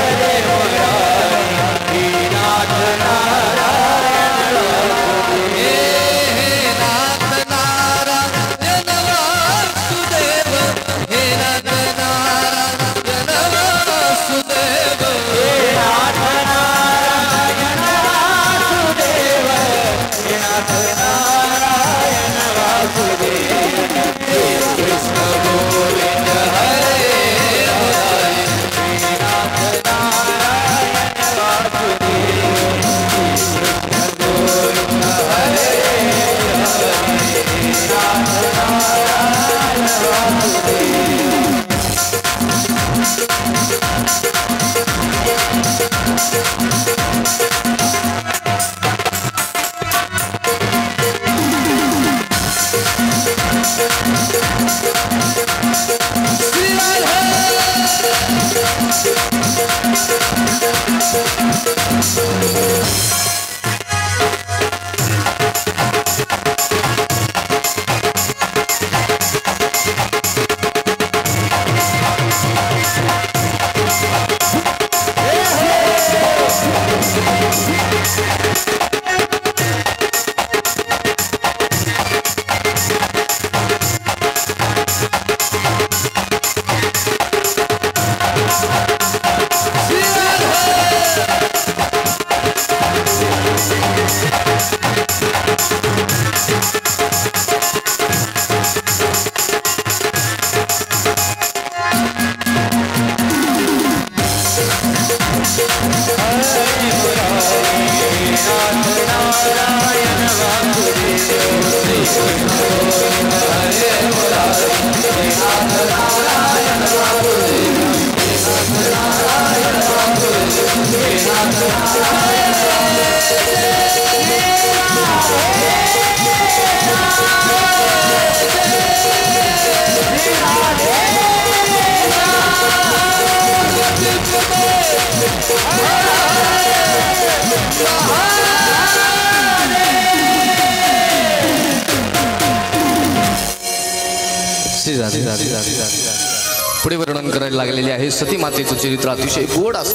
पुढे वर्णन करायला लागलेले आहे सती मातेचं चरित्र अतिशय गोड असं.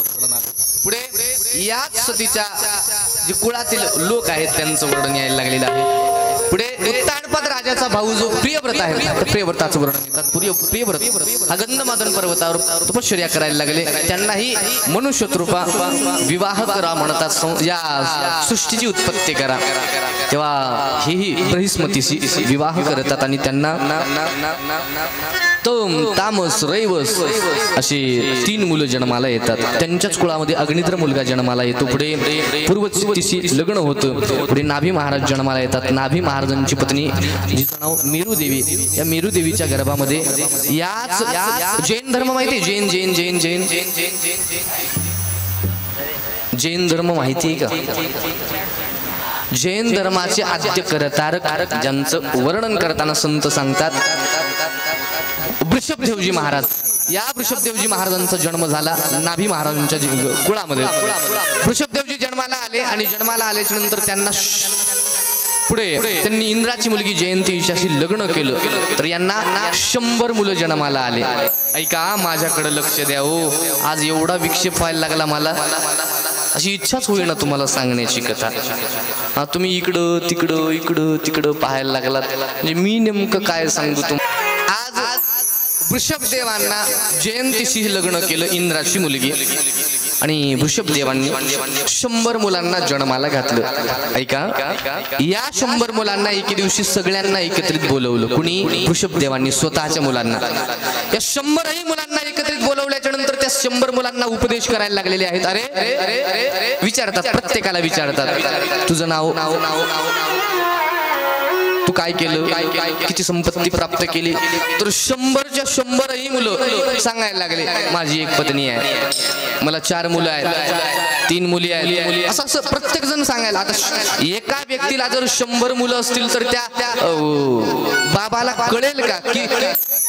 पुढे याच सतीच्या जे कुळातील लोक आहेत त्यांचं वर्णन यायला लागलेलं आहे. पुढे उत्तानपाद राजाचा भाऊ जो प्रियव्रत आहे, तर प्रियव्रताचं वर्णन येतात. प्रियव्रत हा गंधमादन पर्वतावर तपश्चर्या करायला लागले. त्यांनाही मनुष्य रूपा विवाह करा म्हणतात. या सृष्टीची उत्पत्ती करा, तेव्हा ही बृहस्पतीशी विवाह करतात आणि त्यांना तम तामस रैवस अशी 3 मुलं जन्माला येतात. त्यांच्याच कुळामध्ये अग्निद्र मुलगा जन्माला येतो. पुढे पूर्वतिशी लग्न होतं. पुढे नाभी महाराज जन्माला येतात. नाभी महाराज महाराजांची पत्नी जिचं नाव मेरू देवी, या मेरू देवीच्या गर्भामध्ये याच जैन धर्म माहिती आहे? जैन जैन जैन जैन जैन धर्म माहिती आहे का? जैन धर्माचे आद्य करतारक ज्यांचं वर्णन करताना संत सांगतात वृषभदेवजी महाराज. या वृषभदेवजी महाराजांचा जन्म झाला नाभी महाराजांच्या कुळामध्ये. वृषभदेवजी जन्माला आले आणि जन्माला आल्याच्या नंतर त्यांना पुढे त्यांनी इंद्राची मुलगी जयंती हिच्याशी लग्न केलं, तर यांना 100 मुलं जन्माला आले. ऐका, माझ्याकडे लक्ष द्या हो. आज एवढा विक्षेप व्हायला लागला मला, अशी इच्छाच होईना तुम्हाला सांगण्याची कथा. हा, तुम्ही इकडं तिकडं इकडं तिकडं पाहायला लागलात, म्हणजे मी नेमकं काय सांगू तुम्हाला. आज वृषभदेवांना जयंतीशी लग्न केलं, इंद्राची मुलगी, आणि वृषभदेवांनी 100 मुलांना जन्माला घातलं. ऐका, या 100 मुलांना एके दिवशी सगळ्यांना एकत्रित बोलवलं. कुणी? वृषभदेवांनी स्वतःच्या मुलांना. या 100ही मुलांना एकत्रित बोलवल्याच्या नंतर त्या 100 मुलांना उपदेश करायला लागलेले आहेत. अरे विचारतात, प्रत्येकाला विचारतात, तुझं नाव, तू काय केलं, किती संपत्ती प्राप्त केली. तर 100च्या 100ही मुलं सांगायला लागले, माझी एक पत्नी आहे, मला 4 मुलं आहेत, 3 मुली आहेत, असं प्रत्येक जण सांगायला. आता एका व्यक्तीला जर 100 मुलं असतील तर त्या बाबाला कळेल का की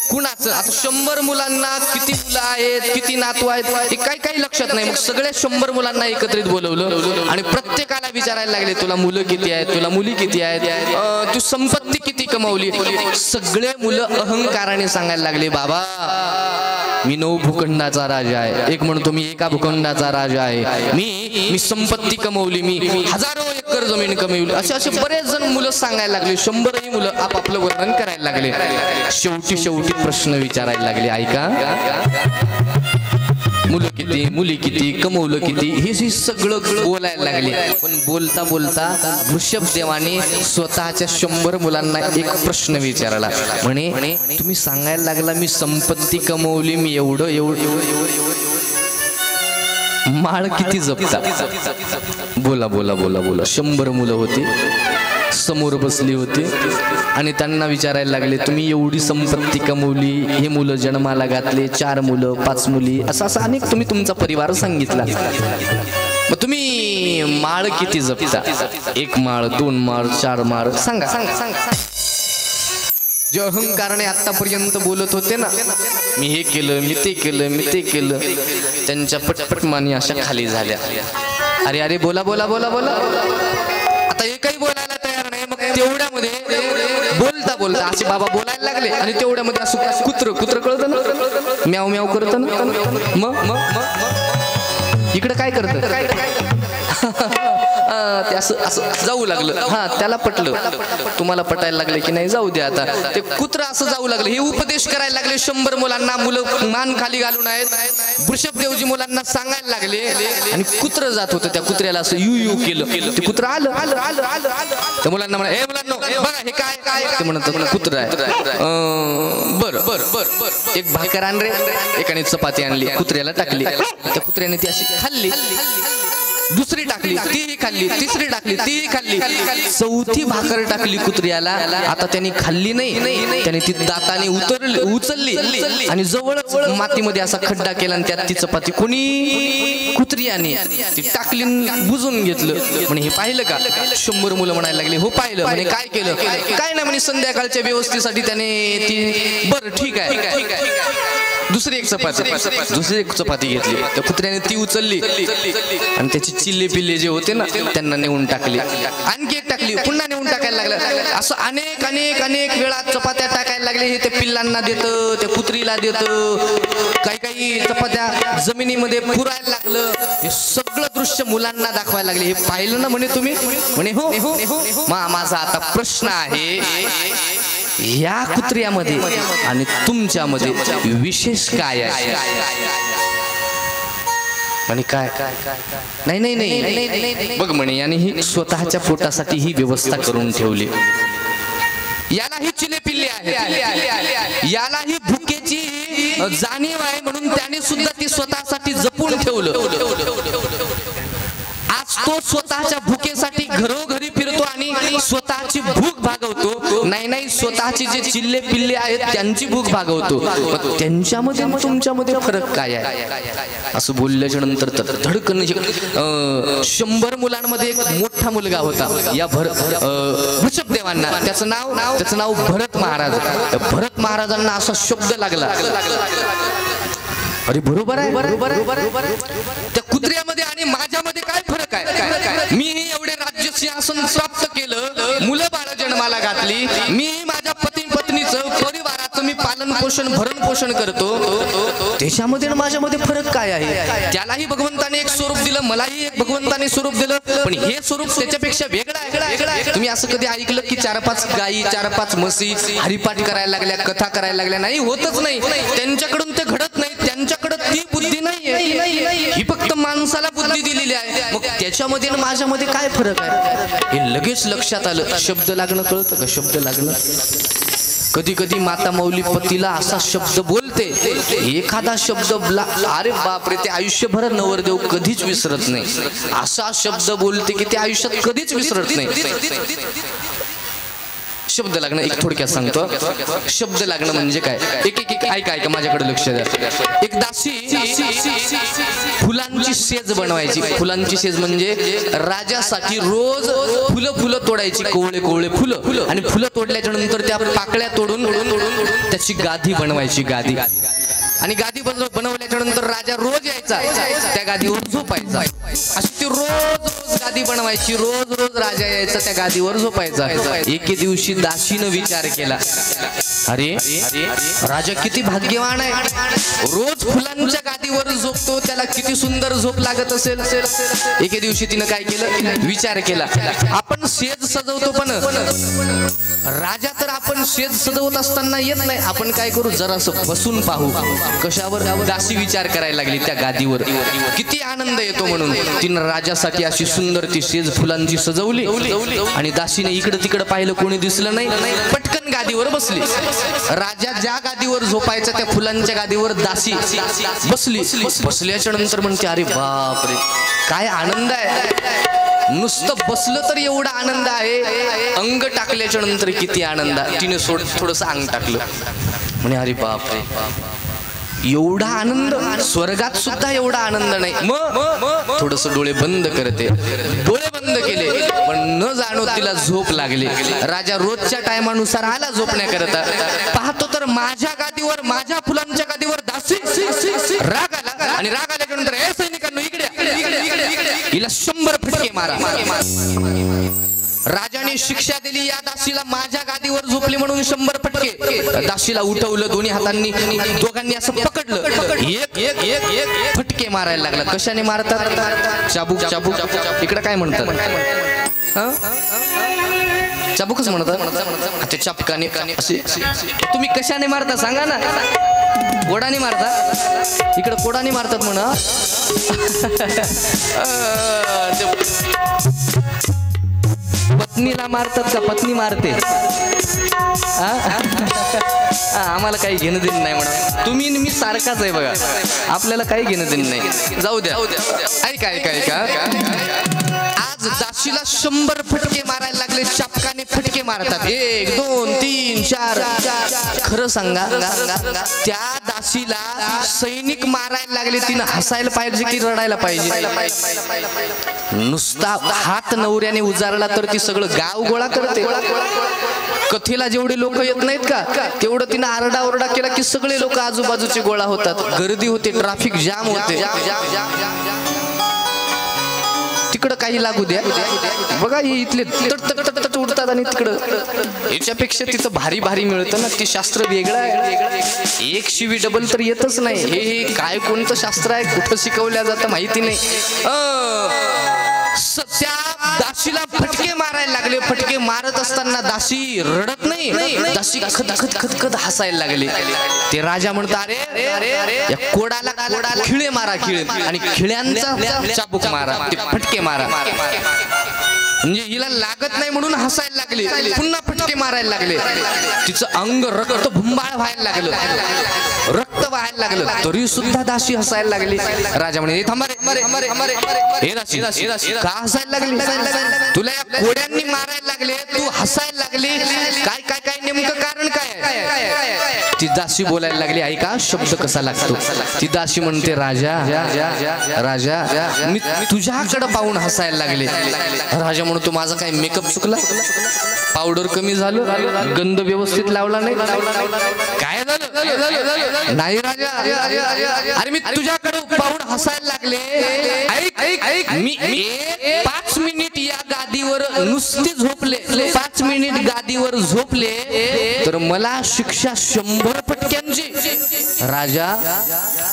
कुणाचं? आता 100 मुलांना किती मुलं आहेत, किती नातू आहेत, हे काही लक्षात नाही. मग सगळ्या 100 मुलांना एकत्रित बोलवलं आणि प्रत्येकाला विचारायला लागले, तुला मुलं किती आहेत, तुला मुली किती आहेत, तू संपत्ती किती कमावली. सगळे मुलं अहंकाराने सांगायला लागले, बाबा मी 9 भूखंडाचा राजा आहे. एक म्हणतो मी एका भूखंडाचा राजा आहे, मी संपत्ती कमवली, मी हजारो एकर जमीन कमवली. असे बरेच जण मुलं सांगायला लागले. 100ही मुलं आपापलं वर्णन करायला लागले. शेवटी प्रश्न विचारायला लागले. ऐका, मुलं किती, मुली किती, कमवलं किती, हे सगळं बोलायला लागले. पण बोलता बोलता वृषभदेवाने स्वतःच्या 100 मुलांना एक प्रश्न विचारला. म्हणे तुम्ही सांगायला लागला मी संपत्ती कमवली, मी एवढं माळ किती जपता? बोला बोला बोला बोला. 100 मुलं होती, समोर बसली होती आणि त्यांना विचारायला लागले, तुम्ही एवढी संपत्ती कमवली, हे मुलं जन्माला घातले, 4 मुलं 5 मुली, असं अनेक तुम्ही तुमचा परिवार सांगितला, मग तुम्ही माळ किती जपता? 1 माळ, 2 माळ, 4 माळ, सांगा सांगा सांगा. जे अहंकाराने आतापर्यंत बोलत होते ना, मी हे केलं, मी ते केलं, मी ते केलं, त्यांच्या पटपट मानी अशा खाली झाल्या. अरे अरे बोला बोला बोला बोला. आता एकही बोलायला तयार नाही. मग तेवढ्यामध्ये बोलता बोलता असे बाबा बोलायला लागले आणि तेवढ्यामध्ये असं कुत्र कळतं ना, म्याव म्याव करतं ना. मग इकडे काय करतं? ते असं जाऊ लागलं. हा, त्याला पटलं. तुम्हाला पटायला लागले की नाही, जाऊ द्या. आता ते कुत्र असं जाऊ लागले. हे उपदेश करायला लागले 100 मुलांना. मुलं मान खाली घालून आहेत. वृषभदेवजी मुलांना सांगायला लागले आणि कुत्र जात होतं. त्या कुत्र्याला असं यू केलं. ते कुत्र आलं. त्या मुलांना म्हणा, हे मुलांना बघा हे काय काय. ते म्हणत कुत्र आहे. बरं बरं बरं, एक भाकर आण रे. एकाने चपाती आणली, कुत्र्याला टाकली. त्या कुत्र्याने ती अशी खाल्ली. दुसरी टाकली, तीही खाल्ली. तिसरी टाकली, तीही खाल्ली. 4थी भाकर टाकली कुत्र्याला. आता त्यांनी खाल्ली नाही, त्याने ती दाताने उचलली आणि जवळच मातीमध्ये असा खड्डा केला आणि त्यात ती चपाती कोणी कुत्र्याने ती टाकली, बुजून घेतलं. म्हणे हे पाहिलं का? 100 मुलं म्हणायला लागले, हो पाहिलं. म्हणे काय केलं? काय नाही म्हणे, संध्याकाळच्या व्यवस्थेसाठी त्याने ती. बरं ठीक आहे. दुसरी एक चपाती घेतली. त्या कुत्र्याने ती उचलली आणि त्याची चिल्ले पिल्ले जे होते ना त्यांना नेऊन टाकली. आणखी एक टाकली, पुन्हा नेऊन टाकायला लागलं. असं अनेक अनेक अनेक वेळा चपात्या टाकायला लागले. हे त्या पिल्लांना देतं, त्या कुत्रीला देतं. काही चपात्या जमिनीमध्ये पुरायला लागलं. हे सगळं दृश्य मुलांना दाखवायला लागले. हे पाहिलं ना म्हणे तुम्ही? म्हणे हो. माझा आता प्रश्न आहे, या कुत्र्यामध्ये आणि तुमच्यामध्ये विशेष काय आहे? आणि काय? नाही बघ म्हणे, याने ही स्वतःच्या पोटासाठी ही व्यवस्था करून ठेवली. यालाही चिले पिल्ले आहेत, यालाही भुकेची जाणीव आहे, म्हणून त्याने सुद्धा ती स्वतःसाठी जपून ठेवलं. आज तो स्वतःच्या भुकेसाठी घरोघरी फिरतो आणि स्वतःची भूक भागवतो, नाही स्वतःची जे चिल्ले पिल्ले आहेत त्यांची भूक भागवतो, मग त्यांच्यामध्ये तुमच्यामध्ये फरक काय आहे? असं बोलल्याच्या नंतर तर धडकन 100 मुलांमध्ये एक मोठा मुलगा होता या वृषभदेवांना, त्याचं नाव भरत महाराज. भरत महाराजांना असा शब्द लागला, अरे बरोबर आहे, त्या कुत्र्यामध्ये आणि माझ्यामध्ये काय फरक आहे? मी एवढे राज्य सिंहासन प्राप्त केलं, मुलं बाळ जन्माला घातली, मी माझ्या पत्नीचं परिवाराचं मी पालन पोषण भरण पोषण करतो, त्याच्यामध्ये माझ्यामध्ये फरक काय आहे? त्यालाही भगवंताने एक स्वरूप दिलं, मलाही एक भगवंताने स्वरूप दिलं, पण हे स्वरूप त्याच्यापेक्षा वेगळं आहे. तुम्ही असं कधी ऐकलं की 4-5 गायी 4-5 म्हशी हरिपाठ करायला लागल्या, कथा करायला लागल्या? नाही, होतच नाही. त्यांच्याकडून ते घडत नाही, त्यांच्याकडे ती बुद्धी नाहीये, ही फक्त माणसाला बुद्धी दिलेली आहे. मग त्याच्यामध्ये आणि माझ्यामध्ये काय फरक आहे? हे लगेच लक्षात आलं. शब्द लागणं कळतं का? शब्द लागणं. कधी कधी माता मौली पतीला असा शब्द बोलते, एखादा शब्द अरे बापरे, ते आयुष्यभर नवरदेव कधीच विसरत नाही. असा शब्द बोलते की ते आयुष्यात कधीच विसरत नाही. शब्द लागणं एक थोडक्यात सांगतो. शब्द लागणं म्हणजे काय? एक ऐका, माझ्याकडे लक्ष द्या. एक दासी फुलांची सेज बनवायची. फुलांची सेज म्हणजे राजासाठी रोज फुलं तोडायची, कोवळे फुलं, आणि फुलं तोडल्याच्या नंतर त्या पाकळ्या तोडून त्याची गादी बनवायची. गादी बनवल्याच्या नंतर राजा रोज यायचा, त्या गादीवर झोपायचा. अशी ती रोज गादी बनवायची, रोज राजा यायचा, त्या गादीवर झोपायचा. एके दिवशी दासीनं विचार केला, अरे राजा किती भाग्यवान आहे, रोज फुलांच्या गादीवर झोपतो, त्याला किती सुंदर झोप लागत असेल. एके दिवशी तिनं काय केलं, विचार केला, आपण सेज सजवतो, पण राजा तर आपण सेज सजवत असताना येत नाही, आपण काय करू, जरासं बसून पाहू. कशावर? दासी विचार करायला लागली, त्या गादीवर किती आनंद येतो म्हणून तिनं राजासाठी अशी सुंदर ती सेज फुलांची सजवली. आणि दासीने इकडे तिकडे पाहिलं, कोणी दिसलं नाही, पटकन गादीवर बसली. राजा ज्या गादीवर झोपायचा त्या फुलांच्या गादीवर दासी बसली. बसल्याच्या नंतर म्हणते, अरे बापरे, काय आनंद आहे, नुसतं बसलं तर एवढा आनंद आहे, अंग टाकल्याच्या नंतर किती आनंद आहे. तिने थोडंसं अंग टाकलं, म्हणे अरे बापरे, एवढा आनंद स्वर्गात सुद्धा एवढा आनंद नाही. मग थोडस डोळे बंद करते. डोळे बंद केले, पण न जाणो तिला झोप लागली. राजा रोजच्या टायमानुसार आला झोपण्याकरता. पाहतो तर माझ्या गादीवर, माझ्या फुलांच्या गादीवर दासी. राग आला, आणि राग आल्याच्या नंतर, ए सैनिकांनो, इकडे हिला 100 फटके मारा. राजाने शिक्षा दिली या दासीला, माझ्या गादीवर झोपली म्हणून 100 फटके. दासीला उठवलं, दोन्ही हातांनी दोघांनी असं पकडलं, एक फटके मारायला लागला. कशाने मारतात? चाबूक. इकडे काय म्हणतात? चाबूकच म्हणतात. ते चापकाने असे. तुम्ही कशाने मारता सांगा ना? कोडाने मारता? इकडे कोडाने मारतात म्हणा. पत्नीला मारतात का? पत्नी मारते. आम्हाला काही घेणं देणं नाही म्हणा. तुम्ही मी सारखाच आहे बघा, आपल्याला काही घेणं देणं नाही. जाऊ द्या. ऐका. आज दासीला 100 फटके मारायला लागले. चापकाने फटके मारतात, 1 2 3 4. खरं सांगा, त्या दासीला सैनिक मारायला लागले, तिनं हसायला पाहिजे की रडायला पाहिजे? नुसता हात नवऱ्याने उजारला तर ती सगळं गाव गोळा करते. कथेला जेवढे लोक येत नाहीत का, तेवढं तिनं आरडाओरडा केला की सगळे लोक आजूबाजूचे गोळा होतात. गर्दी होते, ट्रॅफिक जाम होते. तिकडं काही लागू द्या बघा, हे इथले तट उडतात आणि तिकडं याच्यापेक्षा तिथं भारी मिळतं ना. ते शास्त्र वेगळं आहे. एक शिवी डबल तर येतच नाही. हे काय कोणतं शास्त्र आहे, कुठं शिकवल्या जातं माहिती नाही. त्या दासीला फटके मारायला लागले. फटके मारत असताना दासी रडत नाही, दासी खद हसायला लागले. ते राजा म्हणतात, अरे या कोडाला खिळे मारा, खिळे, आणि खिळ्यांचा चाबूक मारा, ते फटके मारा. म्हणजे हिला लागत नाही म्हणून हसायला लागले. पुन्हा फटके मारायला लागले. तिचं अंग रक्त भुंबाळ व्हायला लागलं, रक्त व्हायला लागलं, तरी सुद्धा दासी हसायला लागली. राजा म्हणे, थांबा रे, हे दासी का हसायला लागली? तुला या कोड्यांनी मारायला लागले, तू हसायला लागली, काय काय काय नेमकं कारण काय? ती दासी बोलायला लागली, ऐका शब्द कसा लागतो. ती दासी म्हणते, राजा राजा मी तुझ्याकडे पाहून हसायला लागले. राजा म्हणतो, माझा काय मेकअप चुकला, पावडर कमी झालं, गंध व्यवस्थित लावला नाही, काय झालं? नाही राजा, अरे मी तुझ्याकडे पाहून हसायला लागले. ऐक मी 5 मिनिट या गादीवर नुसते झोपले, 5 मिनिट गादीवर झोपले तर मला शिक्षा 100 फटक्यांची. राजा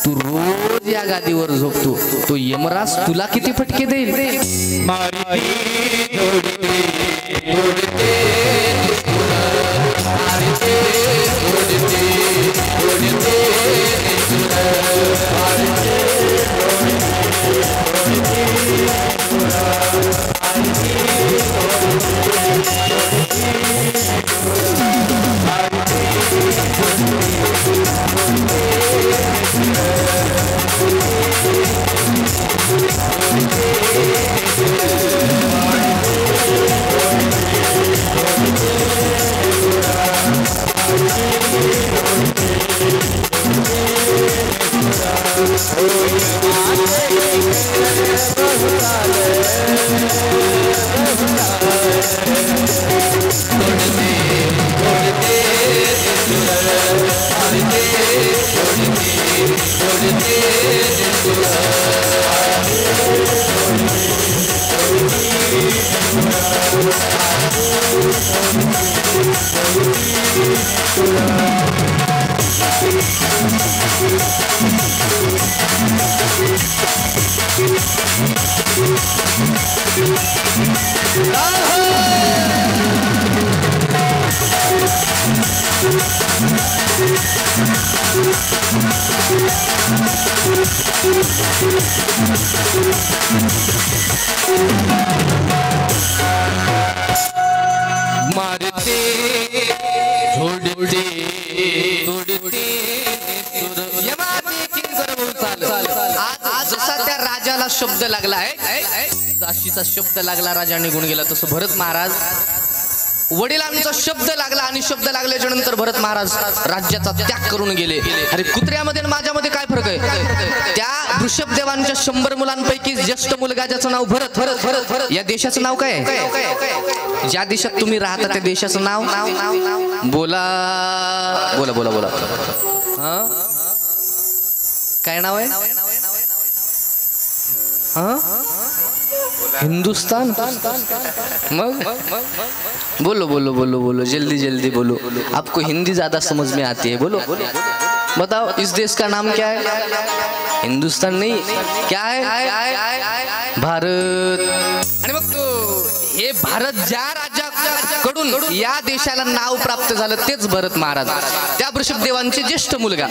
तू रोज या गादीवर झोपतो, तो यमराज तुला किती फटके देईल? मारते झोडते तोडते आज जसा त्या राजाला शब्द लागला आहे, दासीचा शब्द लागला, राजा निघून गेला, तसं भरत महाराज वडिलांचा शब्द लागला आणि शब्द लागल्याच्या नंतर भरत महाराज राज्याचा त्याग करून गेले. अरे कुत्र्यामध्ये आणि माझ्यामध्ये काय फरक आहे? त्या वृषभदेवांच्या 100 मुलांपैकी ज्येष्ठ मुलगा ज्याचं नाव भरत, भरत भरत भरत या देशाचं नाव काय आहे? ज्या देशात तुम्ही राहता त्या देशाचं नाव बोला बोला बोला बोला. काय नाव आहे? हिंदुस्तान. मग बोलो बोलो बोलो बोलो, जल्दी जल्दी बोलो, आपको हिंदी ज्यादा समझ में आती है, बोलो बताओ. इस देश का नाम क्या है? हिंदुस्तान नहीं, क्या है? भारत. आणि मग हे भारत ज्या राज्याकडून या देशाला नाव प्राप्त झालं तेच भरत महाराज, त्या वृषभदेवांचे ज्येष्ठ मुलगा.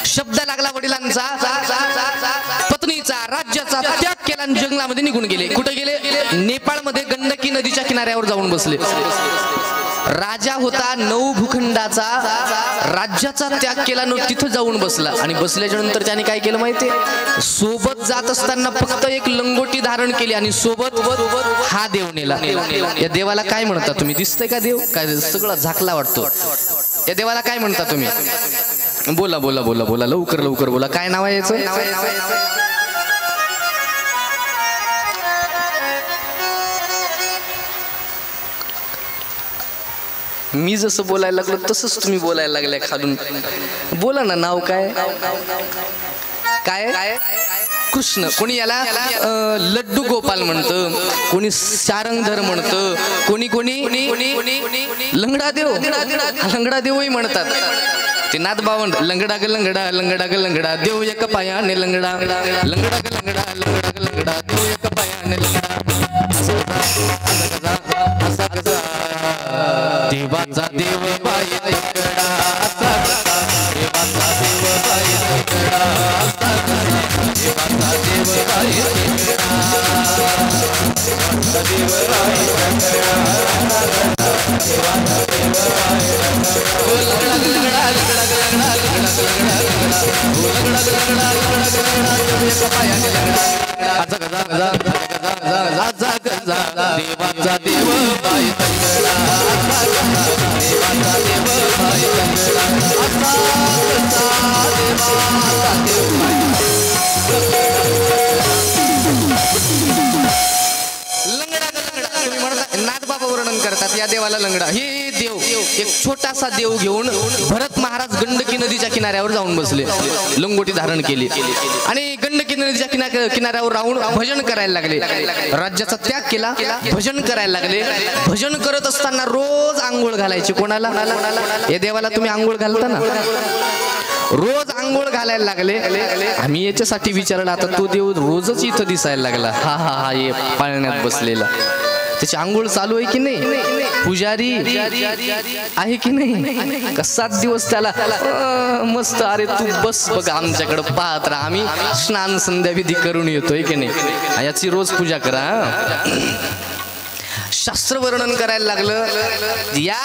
शब्द लागला वडिलांचा, पत्नीचा, राज्याचा त्याग केला आणि जंगलामध्ये निघून गेले. कुठे गेले? नेपाळमध्ये गंडकी नदीच्या किनाऱ्यावर जाऊन बसले. राजा होता 9 भूखंडाचा, राज्याचा त्याग केला न तिथं जाऊन बसला. आणि बसल्याच्या नंतर त्याने काय केलं माहितीये? सोबत जात असताना फक्त एक लंगोटी धारण केली आणि सोबत हा देव नेला. या देवाला काय म्हणता तुम्ही? दिसतंय का देव? काय सगळं झाकला वाटतो. या देवाला काय म्हणता तुम्ही? बोला बोला बोला बोला, लवकर लवकर बोला. काय नाव आहे याचं? मी जसं बोलायला लागलो तसंच तुम्ही बोलायला लागलाय खालून. बोला ना, नाव काय? काय? कृष्ण. कोणी याला लड्डू गोपाल म्हणतं, कोणी सारंगधर म्हणतं, कोणी लंगडा देव, लंगडा देवही म्हणतात. ते नाथ बावंड, लंगडा ग लंगडा, लंगडा ग लंगडा, देव एक पायाने लंगडा, लंगडा ग लंगडा, लंगडा ग लंगडा, देव एक पायाने लंगडा. देवाचा देव पाय लंगडा, देवाचा देव पाय लंगडा, देवाचा देव पाय लंगडा, देवाचा देव पाय लंगडा, देवाचा देव पाय लंगडा. लंगडा लंगडा लंगडा लंगडा लंगडा लंगडा लंगडा लंगडा लंगडा, देव एक पायाने लंगडा. देवाचा देव बाई तंगडा, देवाचा देव बाई तंगडा, असा देवाचा देव बाई नाथ बाबा वर्णन करतात या देवाला लंगडा. हे देव एक छोटासा देव घेऊन भरत महाराज गंडकी नदीच्या किनाऱ्यावर जाऊन बसले, लंगोटी धारण केली आणि गंडकी नदीच्या किनाऱ्यावर राहून भजन करायला लागले. राज्याचा त्याग केला, भजन करायला लागले. भजन करत असताना रोज आंघोळ घालायची. कोणाला? या देवाला तुम्ही आंघोळ घालता ना, रोज आंघोळ घालायला लागले. आम्ही याच्यासाठी विचारलं, आता तो देव रोजच इथं दिसायला लागला. हा हा हा हे पाळण्यात बसलेला, त्याची आंघोळ चालू आहे की नाही? पुजारी आहे की नाही? का 7 दिवस त्याला मस्त, अरे तू बस बघ आमच्याकडे पाहत राहा, आम्ही स्नान संध्या विधी करून येतोय की नाही, याची रोज पूजा करा. शास्त्र वर्णन करायला लागलं. या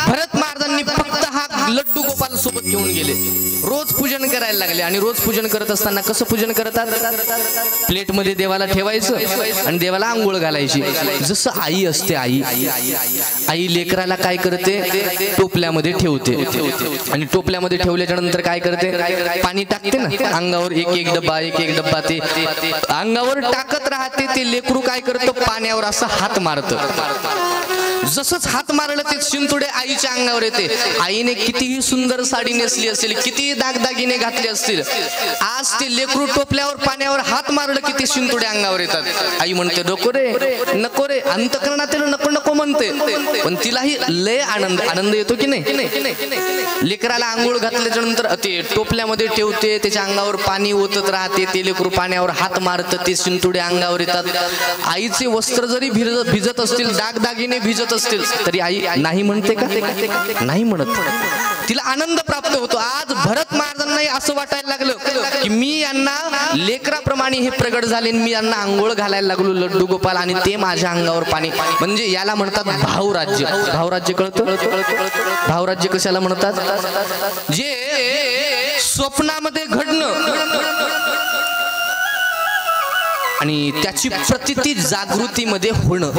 भरत महाराजांनी फक्त हा लड्डू गोपाल सोबत घेऊन गेले, रोज पूजन करायला लागले. आणि रोज पूजन करत असताना कसं पूजन करतात? प्लेट मध्ये देवाला ठेवायचं आणि देवाला आंघोळ घालायची. जसं आई असते, आई लेकराला काय करते? टोपल्यामध्ये ठेवते आणि टोपल्यामध्ये ठेवल्याच्या नंतर काय करते? पाणी टाकते ना अंगावर, एक एक डब्बा ते अंगावर टाकत राहते. ते लेकरू काय करतं? पाण्यावर असं हात मारत. जसंच हात मारलं ते शिंतोडे आईच्या अंगावर येते. आईने कितीही सुंदर साडी नेसली असेल, कितीही दागदागिने घातले असतील, आज ते लेकरू टोपल्यावर पाण्यावर हात मारलं की ते शिंतोडे अंगावर येतात. आई म्हणते नको रे नको रे, अंतकरणात नको नको म्हणते, पण तिलाही लय आनंद येतो की नाही? लेकराला आंघोळ घातल्याच्या नंतर ते टोपल्यामध्ये ठेवते, त्याच्या अंगावर पाणी ओतत राहते. ते लेकरू पाण्यावर हात मारत, ते शिंतोडे अंगावर येतात. आईचे वस्त्र जरी भिजत असतील, दागदागिने भिजत असतील, तरी आई नाही म्हणते का? नाही म्हणत. तिला आनंद प्राप्त होतो. आज भरत महाराजांनाही असं वाटायला लागलं की मी यांना लेकराप्रमाणे हे प्रगट झाले, मी यांना आंघोळ घालायला लागलो लड्डू गोपाल, आणि ते माझ्या अंगावर पाणी. म्हणजे याला म्हणतात भावराज्य. भावराज्य कळतं? भावराज्य कशाला म्हणतात? जे स्वप्नामध्ये घडणं आणि त्याची प्रतीती जागृतीमध्ये होणं.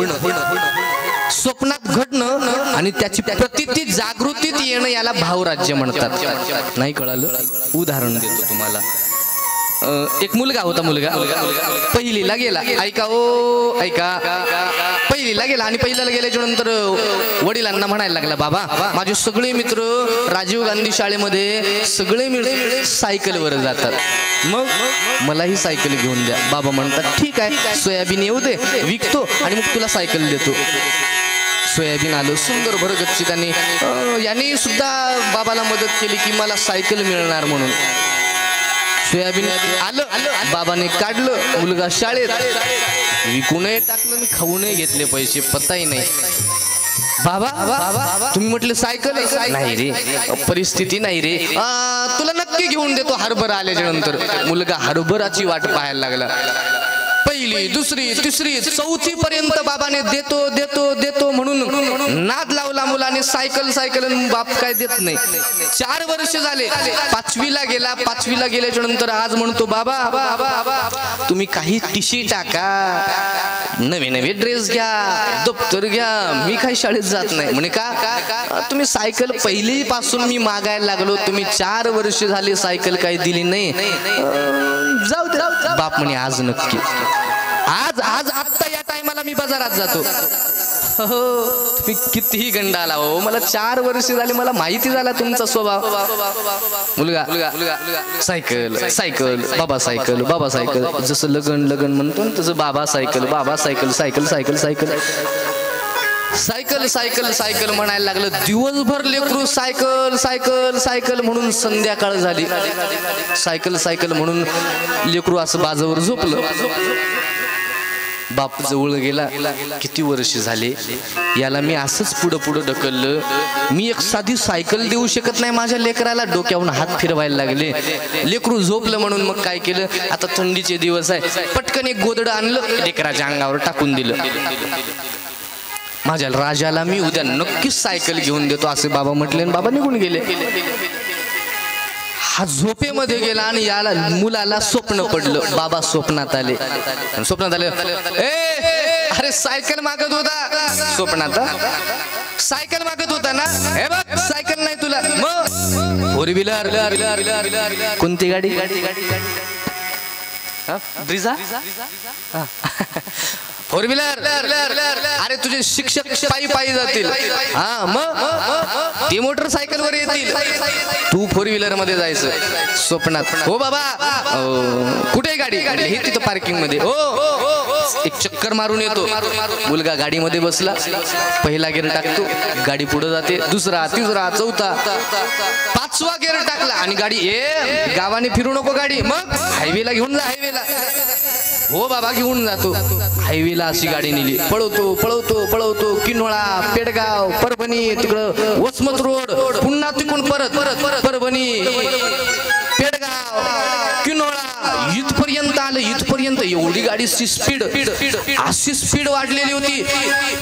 स्वप्नात घडणं आणि त्याची प्रतीती जागृतीत येणं, याला भावराज्य म्हणतात. नाही कळालं? उदाहरण देतो तुम्हाला. एक मुलगा होता. मुलगा पहिलीला गेला. ऐका ओ ऐका, पहिलीला गेला आणि पहिल्याला गेल्याच्या नंतर वडिलांना म्हणायला लागला, बाबा माझे सगळे मित्र राजीव गांधी शाळेमध्ये सगळे मिळून सायकलवर जातात, मग मलाही सायकल घेऊन द्या. बाबा म्हणतात ठीक आहे, सोयाबीन येऊ दे, विकतो आणि मग तुला सायकल देतो. सोयाबीन आलं सुंदर भरगच्ची. त्यांनी यांनी सुद्धा बाबाला मदत केली की मला सायकल मिळणार म्हणून. सोयाबीन आलं, बाबाने काढलं. मुलगा शाळेत, विकूनही टाकलं आणि खाऊनही घेतले पैसे, पताही नाही. बाबा तुम्ही म्हटले सायकल? नाही रे, परिस्थिती नाही रे. तुला नक्की घेऊन देतो हरभरा आल्याच्या नंतर. मुलगा हरभराची वाट पाहायला लागला. पहिली, दुसरी, तिसरी, चौथी पर्यंत बाबाने देतो देतो देतो म्हणून नाद लावला मुलाने. सायकल सायकल, बाप काय देत नाही. 4 वर्ष झाले. 5वीला गेला. 5वीला गेल्याच्या नंतर आज म्हणतो, बाबा तुम्ही काही टिशी टाका, नवे नवे ड्रेस घ्या, दप्तर घ्या, मी काही शाळेत जात नाही. म्हणे का? तुम्ही सायकल पहिली पासून मी मागायला लागलो, तुम्ही 4 वर्ष झाले सायकल काही दिली नाही. जाऊ दे. बाप म्हणे आज नक्की, आज आत्ता या टायमाला मी बाजारात जातो. तुम्ही कितीही गंडाला हो, मला 4 वर्ष झाले, मला माहिती झाला तुमचा स्वभाव. मुलगा सायकल सायकल, बाबा सायकल, बाबा सायकल. जसं लगन म्हणतो ना तसं बाबा सायकल, बाबा cycle, cycle cycle cycle cycle cycle cycle म्हणायला लागलं. दिवसभर लेकरू सायकल सायकल सायकल म्हणून संध्याकाळ झाली. सायकल सायकल म्हणून लेकरू असं बाजावर झोपलं. बाप जवळ गेला. किती वर्ष झाले याला मी असंच पुढं ढकललं, मी एक साधी सायकल देऊ शकत नाही माझ्या लेकराला. डोक्यावरून हात फिरवायला लागले. लेकरू झोपलं म्हणून मग काय केलं, आता थंडीचे दिवस आहे, पटकन एक गोदडं आणलं, लेकराच्या अंगावर टाकून दिलं. माझ्या राजाला मी उद्या नक्कीच सायकल घेऊन देतो असे बाबा म्हटले आणि बाबा निघून गेले. हा झोपेमध्ये गेला आणि याला मुलाला स्वप्न पडलं. बाबा स्वप्नात आले. स्वप्नात आले, ए अरे सायकल मागत होता स्वप्नात, सायकल मागत होता ना. हे बघ सायकल नाही तुला, मग फोर व्हीलर. कोणती गाडी? ब्रिझा. Four wheeler. अरे तुझे शिक्षक पायी पायी जातील, हा मग ती मोटरसायकल वर येतील, तू फोर व्हीलर मध्ये जायचं स्वप्नात. हो बाबा कुठे गाडी? हे तिथं पार्किंग मध्ये. हो एक चक्कर मारून येतो. मुलगा गाडीमध्ये बसला, पहिला गेअर टाकतो, गाडी पुढे जाते, दुसरा तिसरा चौथा पाचवा गेअर टाकला आणि गाडी गावाने फिरू नको गाडी, मग हायवेला घेऊन जा. हायवेला हो बाबा घेऊन जातो. हायवेला अशी गाडी नेली, पळवतो पळवतो पळवतो, किन्होळा, पेडगाव, परभणी, तिकडं वसमत रोड, पुन्हा तिकडून परत परभणी, पेडगाव, किन्होळा, इथपर्यंत आलं. इथपर्यंत एवढी गाडीची स्पीड, अशी स्पीड वाढलेली होती.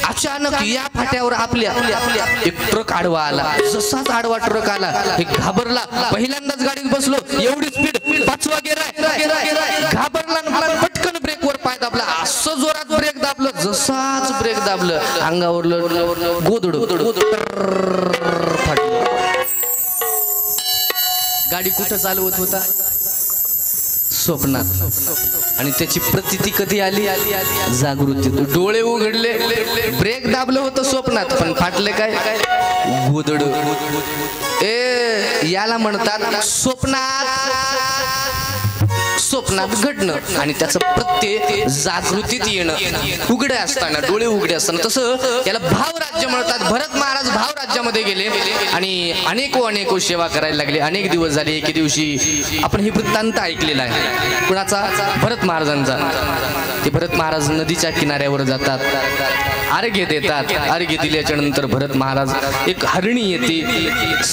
अचानक या फाट्यावर आपल्या एक ट्रक आडवा आला. जसाच आडवा ट्रक आला हे घाबरला. पहिल्यांदाच गाडीत बसलो, एवढी स्पीड, पाचवा गेअर आहे, घाबरला. पटकन ब्रेकवर पाय दाबला, असं जोरात ब्रेक दाबलं, जसाच ब्रेक दाबलं अंगावरलं गोदड फाटलं. गाडी कुठं चालवत होता? स्वप्नात. आणि त्याची प्रतीती कधी आली? जागृती. डोळे उघडले, ब्रेक दाबलं होतं स्वप्नात, पण फाटले काय? गोदड. याला म्हणतात स्वप्नात घडणं आणि त्याचं प्रत्यय जागृतीत येणं. उघडे असताना, डोळे उघडे असताना. तसं याला भावराज्य म्हणतात. भरत महाराज भावराज्यामध्ये गेले आणि अनेको सेवा करायला लागले. अनेक दिवस झाले. एके दिवशी आपण हे वृत्तांत ऐकलेला आहे. कुणाचा? भरत महाराजांचा. ते भरत महाराज नदीच्या किनाऱ्यावर जातात, अर्घ्य देतात. अर्घ्य दिल्याच्या नंतर भरत महाराज, एक हरणी येते,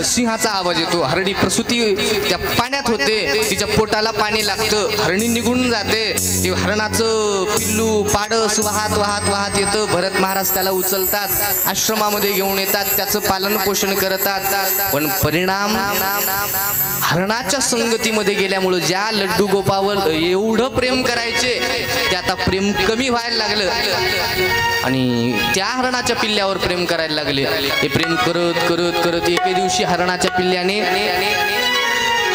सिंहाचा आवाज येतो. हरणी प्रसूती त्या पाण्यात होते, तिच्या पोटाला पाणी लागतं, हरणी निघून जाते. ते हरणाचं पिल्लू पाडस वाहत वाहत वाहत येतं. भरत महाराज त्याला उचलतात, आश्रमामध्ये घेऊन येतात, त्याचं पालन पोषण करतात. पण परिणाम हरणाच्या संगतीमध्ये गेल्यामुळे ज्या लड्डू गोपावर एवढं प्रेम करायचे ते आता प्रेम कमी व्हायला लागलं आणि त्या हरणाच्या पिल्ल्यावर प्रेम करायला लागले. हे प्रेम करत करत करत एके दिवशी हरणाच्या पिल्ल्याने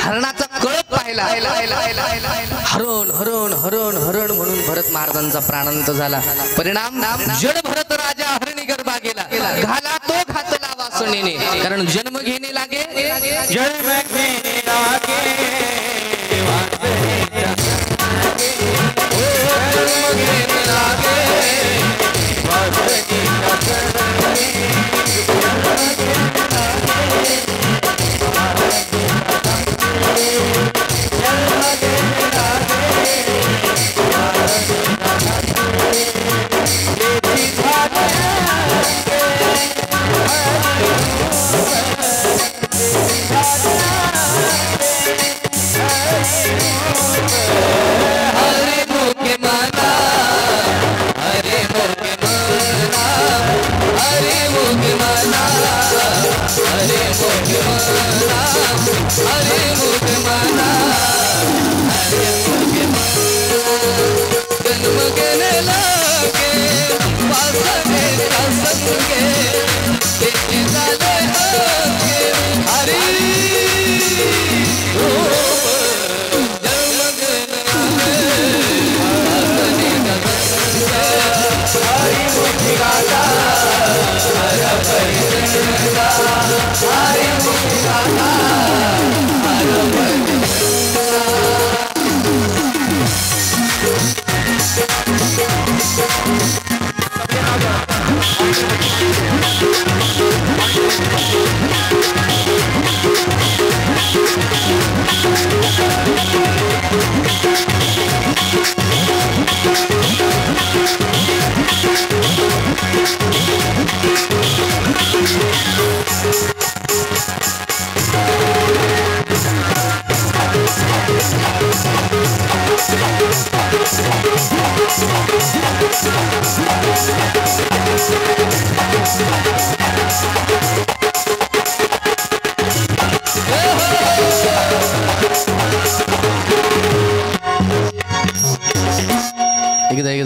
हरणाचा कळप पाहिला. हरण हरण हरण हरण म्हणून भरत महाराजांचा प्राणांत झाला. परिणाम जड भरत राजा हरणी गर्भा गेला, घाला तो घातला वासनेने. कारण जन्म घेणे लागे, जन्म घेणे लागे,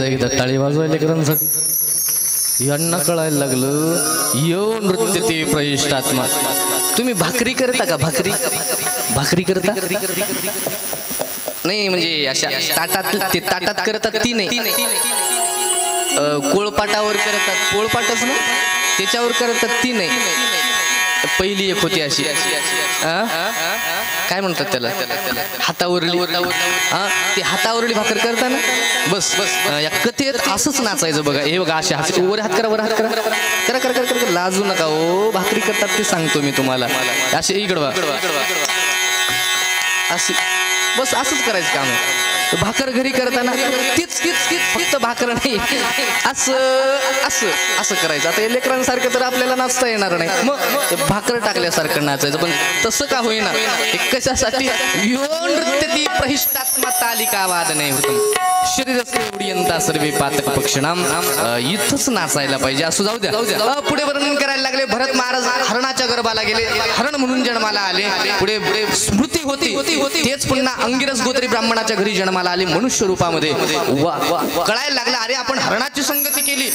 एकदा टाळी वाजवा. यांना कळायला लागलं यो नृत्य ते प्रविष्टात्मा. तुम्ही भाकरी करता का? भाकरी करता नाही म्हणजे अशा ताटात करतात ती नाही, कोळपाटावर करतात, पोळपाटच ना त्याच्यावर करतात ती नाही. पहिली एक होती अशी काय म्हणतात त्याला, हातावरली. ते हातावरली भाकर करताना बस या कथेत असंच नाचायचं बघा. हे बघा अशा वर हात करा, वर हात करा, करा करा करा करा, लाजू नका हो. भाकरी करतात ते सांगतो मी तुम्हाला. असे इकडं अशी बस असंच करायचं काम आहे. भाकर घरी करताना तीच फक्त भाकर नाही, असं करायचं. आता लेकरांसारखं तर आपल्याला नाचता येणार नाही, मग भाकर टाकल्यासारखं नाचायचं. पण तसं का होईना, कशासाठी? नृत्य ती प्रहिष्टात्मा तालिका वाद नाही होत शरीरस्यंता सर्वे पातक पक्षणाम. इथंच नाचायला पाहिजे. असं जाऊ द्या. पुढे वर्णन करायला लागले. भरत महाराज हरणाच्या गर्भाला गेले, हरण म्हणून जन्माला आले. पुढे स्मृती होती तेच पुन्हा अंगिरस गोत्री ब्राह्मणाच्या घरी जन्माला आले मनुष्य रूपामध्ये. कळायला लागला अरे आपण हरणाची संगती केली.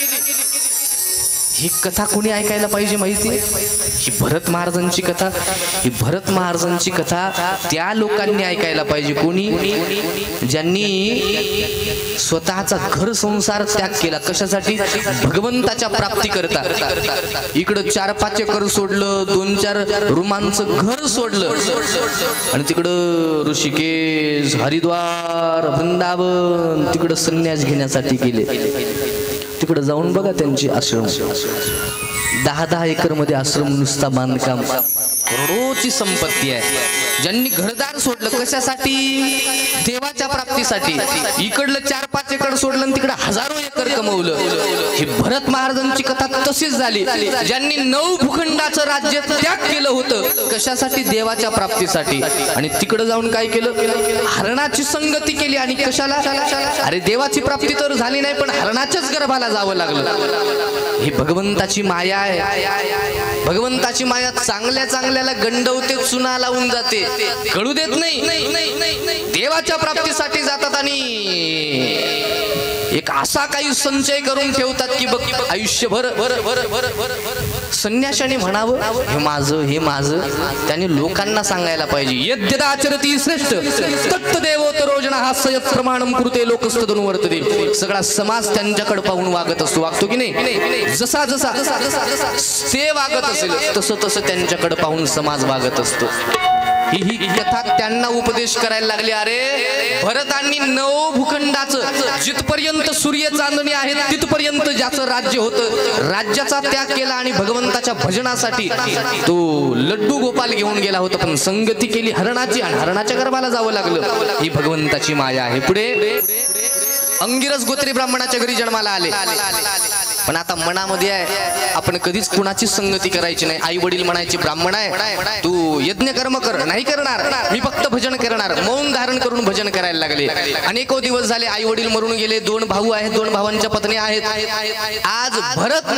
ही कथा कोणी ऐकायला पाहिजे माहिती? ही भरत महाराजांची कथा. ही भरत महाराजांची कथा त्या लोकांनी ऐकायला पाहिजे कोणी, ज्यांनी स्वतःचा घर संसार त्याग केला. कशासाठी? भगवंताच्या प्राप्ती करता. इकडं 4-5 एकर सोडलं, 2-4 रूमांचं घर सोडलं आणि तिकडं ऋषिकेश, हरिद्वार, वृंदावन तिकडं संन्यास घेण्यासाठी गेले. तिकडे जाऊन बघा त्यांची आश्रम. 10-10 एकर मध्ये आश्रम नुसता बांधकाम. करोडोची संपत्ती आहे. ज्यांनी घरदार सोडलं कशासाठी? देवाच्या प्राप्तीसाठी. इकडलं 4-5 एकर सोडलं आणि तिकडे हजारो एकर कमवलं. ही भरत महाराजांची कथा तशीच झाली. ज्यांनी 9 भूखंडाचं राज्य त्याग केलं होतं कशासाठी? देवाच्या प्राप्तीसाठी. आणि तिकडे जाऊन काय केलं? हरणाची संगती केली. आणि कशाला? अरे देवाची प्राप्ती तर झाली नाही, पण हरणाच्याच गर्भाला जावं लागलं. ही भगवंताची माया आहे. भगवंताची माया चांगल्याला गंडवते, चुना लावून जाते, कळू देत नाही. देवाच्या प्राप्तीसाठी जातात आणि एक असा काही संचय करून ठेवतात की बघ आयुष्यभर संन्याशाने म्हणावं हे माझं. त्याने लोकांना सांगायला पाहिजे यद्यदाचरती श्रेष्ठ तत्तदेवोत्तरोजन हा सयत प्रमाणम कृते लोकस्तदनु वर्तते. सगळा समाज त्यांच्याकडे पाहून वागत असतो. वागतो की नाही? जसा ते वागत असेल तसं त्यांच्याकडे पाहून समाज वागत असतो. ही कथा त्यांना उपदेश करायला लागली. अरे भरतांनी 9 भूखंडाचं जिथपर्यंत सूर्य चांदणी आहे तिथपर्यंत ज्याचं राज्य होतं राज्याचा त्याग केला आणि भगवंताच्या भजनासाठी तो लड्डू गोपाल घेऊन गेला होता. पण संगती केली हरणाची आणि हरणाच्या गर्भाला जावं लागलं. ही भगवंताची माया आहे. पुढे अंगिरस गोत्री ब्राह्मणाच्या घरी जन्माला आले. पण आता मनामध्ये आहे आपण कधीच कुणाची संगती करायची नाही. आई वडील म्हणायचे ब्राह्मण आहे तू यज्ञ कर्म कर, नाही करणार, मी फक्त भजन करणार. मौन धारण करून भजन करायला लागले. अनेको दिवस झाले. आई वडील मरून गेले. 2 भाऊ आहेत, 2 भावांच्या पत्नी आहेत. आज भरत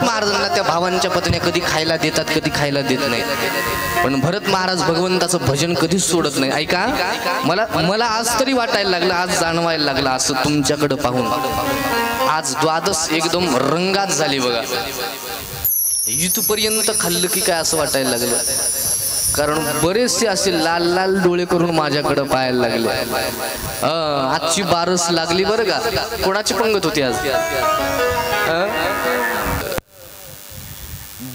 महाराजांना त्या भावांच्या पत्न्या कधी खायला देतात, कधी खायला देत नाही. पण भरत महाराज भगवंताचं भजन कधीच सोडत नाही. ऐका, मला आज तरी वाटायला लागलं, आज जाणवायला लागलं असं तुमच्याकडे पाहून. आज द्वादश एकदम रंगात झाली बघा. इथपर्यंत खाल्लं की काय असं वाटायला लागलं. कारण बरेचसे असे लाल डोळे करून माझ्याकडे पाहायला लागले. आजची बारस लागली बरं का. कोणाची पंगत होती आज?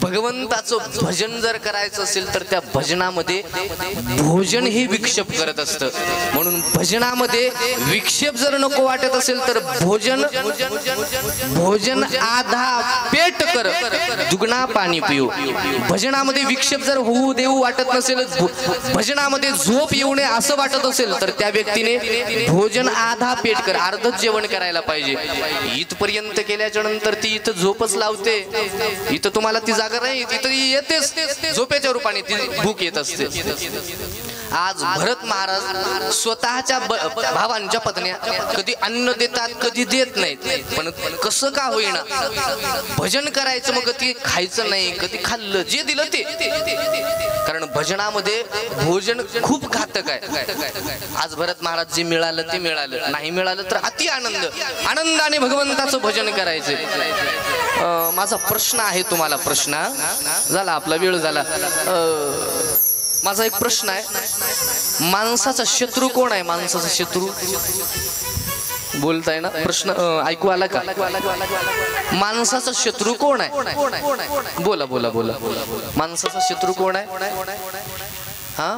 भगवंताचं भजन जर करायचं असेल तर त्या भजनामध्ये भोजन हे विक्षेप करत असतं. म्हणून भजनामध्ये विक्षेप जर नको वाटत असेल तर भोजन आधा पेट कर, दुगणा पाणी पिऊ. भजनामध्ये विक्षेप जर होऊ देऊ वाटत नसेल, भजनामध्ये झोप येऊ नये असं वाटत असेल तर त्या व्यक्तीने भोजन आधा पेट कर, अर्धच जेवण करायला पाहिजे. इथपर्यंत केल्याच्या नंतर ती इथं झोपच लावते. इथं तुम्हाला ती जागा नाही, तिथं येतेच झोपेच्या रूपाने ती भूक येत असते. आज भरत महाराज स्वतःच्या भावांच्या पत्न्या कधी अन्न देतात कधी देत नाहीत, पण कसं का होईना भजन करायचं मग कधी खायचं नाही, कधी खाल्लं जे दिलं ते, कारण भजनामध्ये भोजन खूप घातक आहे। आज भरत महाराज जे मिळालं ते मिळालं, नाही मिळालं तर अति आनंद, आनंदाने भगवंताचं भजन करायचं। माझा प्रश्न आहे तुम्हाला, प्रश्न झाला आपला वेळ झाला। माझा एक प्रश्न आहे, माणसाचा शत्रू कोण आहे? माणसाचा शत्रू बोलताय ना, प्रश्न ऐकू आला का? माणसाचा शत्रू कोण आहे? बोला बोला बोला, माणसाचा शत्रू कोण आहे? हा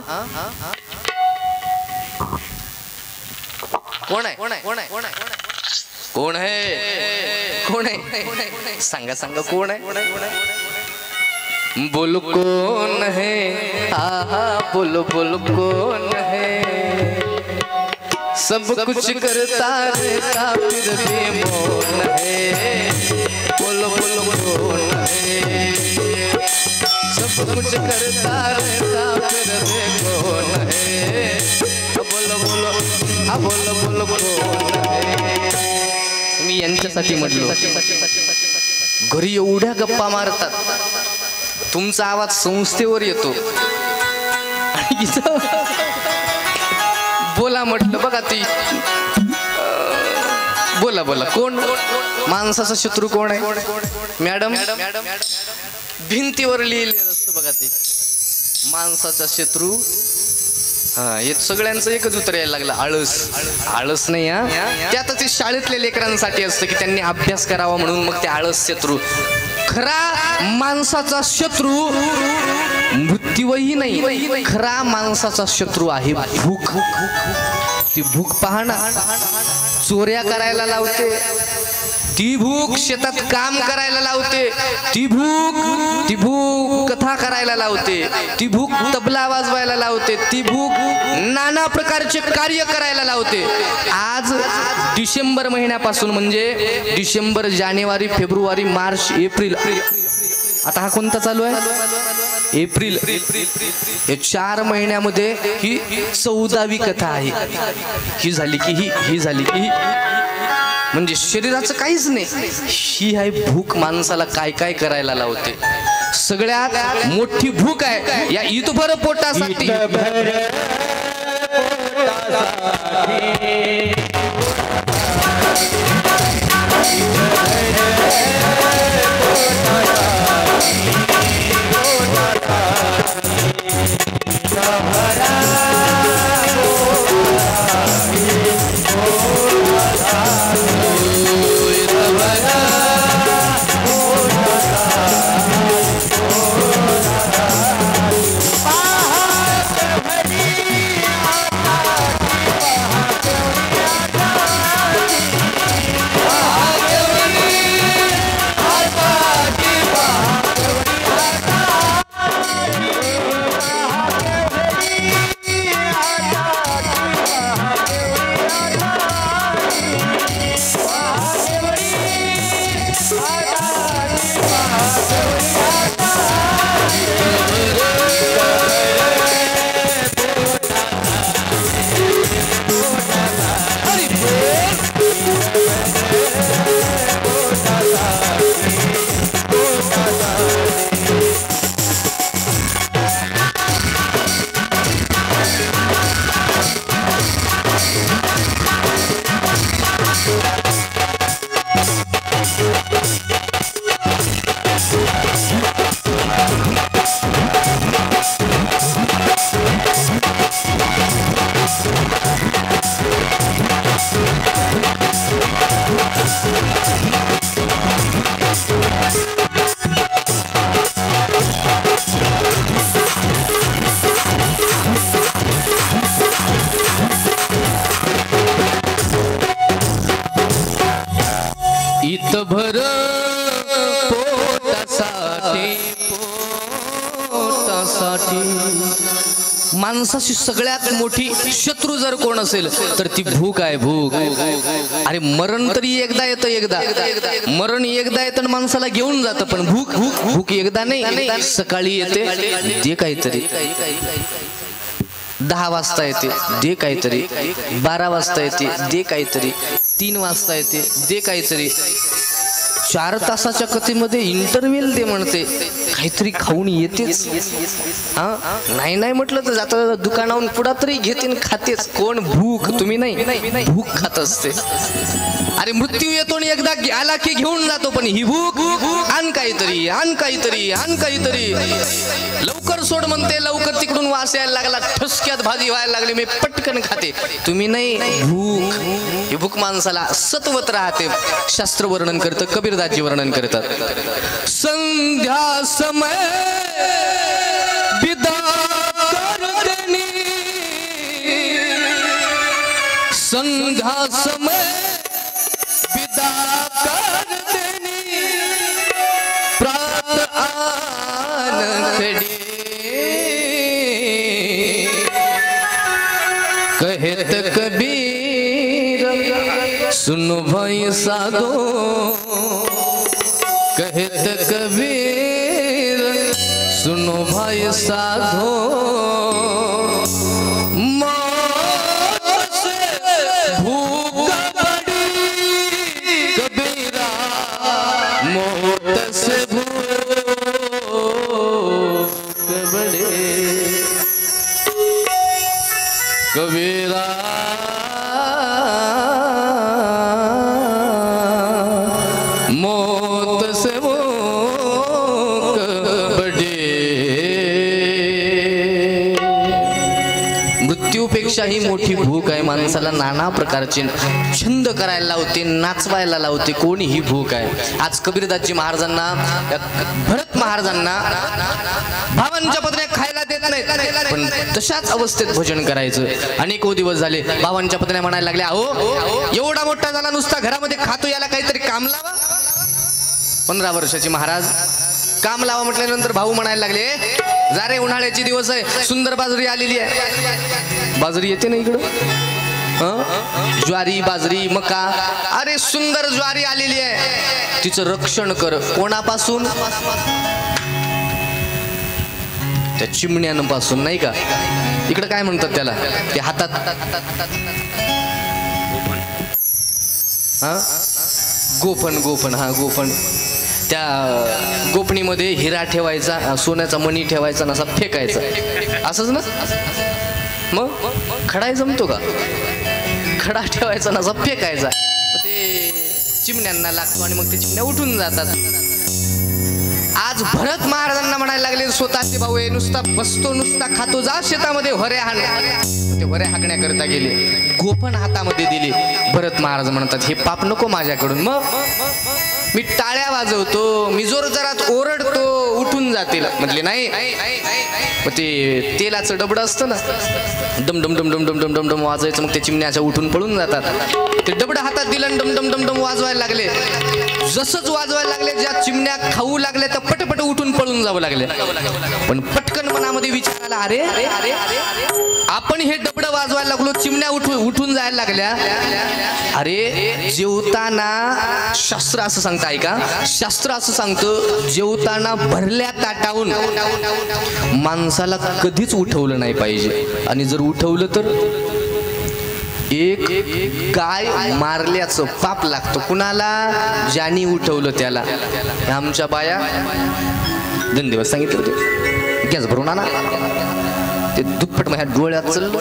कोण आहे? कोण आहे? कोण आहे? सांगा सांगा, कोण आहे? बोलो कौन है? आहा बोलो बोलो कौन है? सब कुछ करता रहता फिर भी मौन है। बोलो बोलो कौन है? सब कुछ करता रहता फिर भी कौन है? बोलो बोलो, हा बोलो बोलो कौन है? मी यांच्यासाठी म्हटलो, घरी एवढ्या गप्पा मारतात, तुमचा आवाज संस्थेवर येतो, बोला म्हटलं बघा ती, बोला बोला, कोण माणसाचा शत्रू कोण आहे? मॅडम भिंतीवर लिहिलेलं असतं बघा ते, माणसाचा शत्रू। हा, हे सगळ्यांचं एकच उत्तर यायला लागलं, आळस। आळस नाही हा, ते आता ते शाळेतल्या लेकरांसाठी असतं की त्यांनी अभ्यास करावा म्हणून, मग ते आळस शत्रू। खरा माणसाचा शत्रू मृत्यूही नाही, खरा माणसाचा शत्रू आहे भूक। ती भूक पहा ना, चोऱ्या करायला लावते ती भूक, शेतात काम करायला लावते ती भूक कथा करायला लावते ती भूक, तबला वाजवायला लावते ती भूक, नाना प्रकारचे कार्य करायला लावते। आज डिसेंबर महिन्यापासून, म्हणजे डिसेंबर, जानेवारी, फेब्रुवारी, मार्च, एप्रिल, आता हा कोणता चालू आहे? एप्रिल। हे 4 महिन्यामध्ये ही 14वी कथा आहे। ही झाली की ही झाली की ही, म्हणजे शरीराचं काहीच नाही, ही आहे भूक। माणसाला काय काय करायला लावते। सगळ्यात मोठी भूक आहे या इतभर पोटासाठी। इतभर पोटासाठी माणसाची सगळ्यात मोठी शत्रू जर कोण असेल तर ती भूक आहे, भूक। अरे मरण तरी एकदा येतं, एकदा मरण एकदा येतं माणसाला घेऊन जातं, पण भूक भूक एकदा नाही, सकाळी येते ते काहीतरी 10 वाजता येते दे काहीतरी, 12 वाजता येते दे काहीतरी, 3 वाजता येते दे काहीतरी, 4 तासाच्या कथेमध्ये इंटरव्हेल दे म्हणते, काहीतरी खाऊन येतेच. हा नाही नाही म्हटलं तर जाता दुकानावरून पुढा तरी घेते खातेच. कोण? भूक. तुम्ही नाही, भूक खात असते. अरे मृत्यू येतो आणि एकदा आला की घेऊन जातो, पण ही भूक आण काहीतरी, आण काहीतरी, आण काहीतरी. लवकर सोड म्हणते, लवकर तिकडून वास यायला लागला, ठसक्यात भाजी व्हायला लागली, मी पटकन खाते. तुम्ही नाही, भूक. ही भूक माणसाला सतवत राहते. शास्त्र वर्णन करतं, कबीरदासजी वर्णन करतात. संध्या समय विदा कर देनी, संध्या समय विदा कर देनी, प्रात आन खड़ी, कहत कबीर सुनो भाई साधो, कहत कबीर सुनो भाई साधो, मौत से भूख बड़ी कबीरा, मौत से भूख बड़ी कबीरा, मौत से वो मृत्यूपेक्षाही मोठी भूक आहे. माणसाला नाना प्रकारचे छंद करायला लावते, नाचवायला लावते. कोणी ही भूक आहे. आज कबीरदासजी महाराजांना, भरत महाराजांना भावांच्या पत्न्या खायला देत नाही, पण तशाच अवस्थेत भोजन करायचं. अनेक दिवस झाले भावांच्या पत्न्या म्हणायला लागल्या, अहो एवढा मोठा झाला नुसता घरामध्ये खातो, याला काहीतरी काम लावा. 15 वर्षाची महाराज काम लावा म्हटल्यानंतर भाऊ म्हणायला लागले, जा रे उन्हाळ्याची दिवस आहे, सुंदर बाजरी आलेली आहे. बाजरी येते ना इकडं, ज्वारी बाजरी मका, अरे सुंदर ज्वारी आलेली आहे, तिचं रक्षण कर. कोणापासून? त्या चिमण्यांपासून, नाही का. इकडं काय म्हणतात त्याला, ते हातात गोफण, गोफण. हा गोफण. त्या गोपणीमध्ये हिरा ठेवायचा, सोन्याचा मणी ठेवायचा, असा फेकायचा, असंच ना. मग खडा जमतो का? खडा ठेवायचा, असा फेकायचा, ते चिमण्यांना लागतो आणि मग ते चिमण्या उठून जातात. आज भरत महाराजांना म्हणायला लागले, स्वतःचे भाऊ आहे, नुसता बसतो, नुसता खातो, जा शेतामध्ये होरे हाण. ते होरे हाकण्याकरता गेले, गोफण हातामध्ये दिली. भरत महाराज म्हणतात, हे पाप नको माझ्याकडून. मग मी टाळ्या वाजवतो, मी जोर जोरात ओरडतो, उठून जातील. म्हटले नाही. मग ते तेलाचं डबडं असतं ना, डम डम डम डम डम डम डम डम वाजवायचं, मग ते चिमण्याच्या उठून पळून जातात. ते डबडं हातात दिलं, डम डम डम डम वाजवायला लागले. जसंच वाजवायला लागले, ज्या चिमण्या खाऊ लागले तर पटपट उठून पळून जावं लागले. पण पटकन मनामध्ये विचार आला, अरे आपण हे डबडं वाजवायला लागलो, चिमण्या उठून जायला लागल्या. अरे जेवताना शास्त्र असं सांगतं, ऐका, शास्त्र असं सांगतं, जेवताना भरल्या ताटावून माणसाला कधीच उठवलं नाही पाहिजे. आणि जर उठवलं तर एक गाय मारल्याचं पाप लागतं. कुणाला? ज्यानी उठवलं त्याला. आमच्या बाया दिवस सांगितलं होते, गॅस भरून आणा. ते दुप्पट माझ्या डोळ्यात चाललं.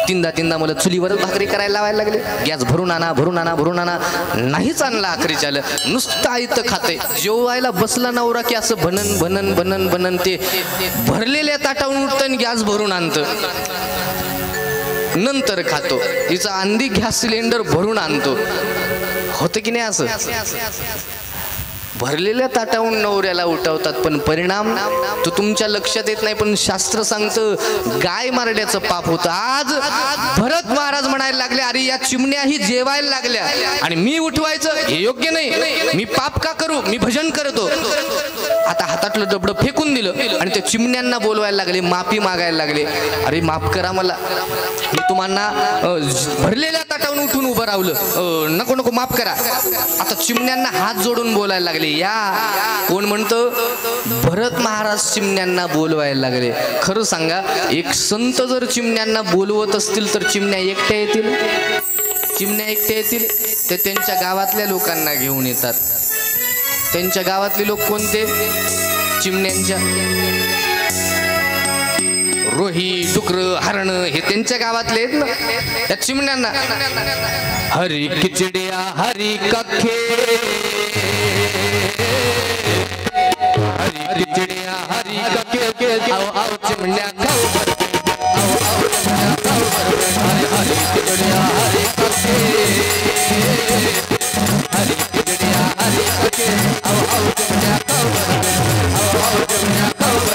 तीनदा मला चुलीवर भाकरी करायला लावायला लागले. गॅस भरून आणा, भरून आणा, भरून आणा. नाहीच आणला. आखरीच्या नुसतं आयतं खाते. जेवायला बसला नवरा की असं भनन भनन भनन भनन ते भरलेल्या ताटावून उठतं आणि गॅस भरून आणतं. नंतर खातो. तिचा अंधी गॅस सिलेंडर भरून आणतो. होतं की नाही असं? भरलेल्या ताटावून नवऱ्याला उठवतात, पण परिणाम तो तुमच्या लक्षात येत नाही. पण शास्त्र सांगतं गाय मारण्याचं पाप होतं. आज भरत महाराज म्हणायला लागले, अरे या चिमण्याही जेवायला लागल्या आणि मी उठवायचं हे योग्य नाही. मी पाप का करू? मी भजन करतो. आता हातातलं डबडं फेकून दिलं आणि त्या चिमण्यांना बोलवायला लागले, माफी मागायला लागले. अरे माफ करा मला, मी तुम्हाला भरलेल्या ताटावून उठून उभं राहिलं, नको नको माफ करा. आता चिमण्यांना हात जोडून बोलायला लागले, गेले या कोण म्हणतो भरत महाराज चिमण्यांना बोलवायला लागले खरं सांगा एक संत जर चिमण्यांना बोलवत असतील तर चिमण्या एकट्या येतील चिमण्या एकट्या येतील ते त्यांच्या गावातल्या लोकांना घेऊन येतात त्यांच्या गावातले लोक कोणते चिमण्यांच्या रोही डुकर हरण हे त्यांच्या गावातले आहेत ना त्या चिमण्यांना हरी खिचड्या हरी कखे हरी खिचड्या हरी कखे आओ आओ चिमण्या खाओ आओ आओ चिमण्या खाओ हरी खिचड्या हरी कखे हरी खिचड्या हरी कखे आओ आओ चिमण्या खाओ आओ आओ चिमण्या खाओ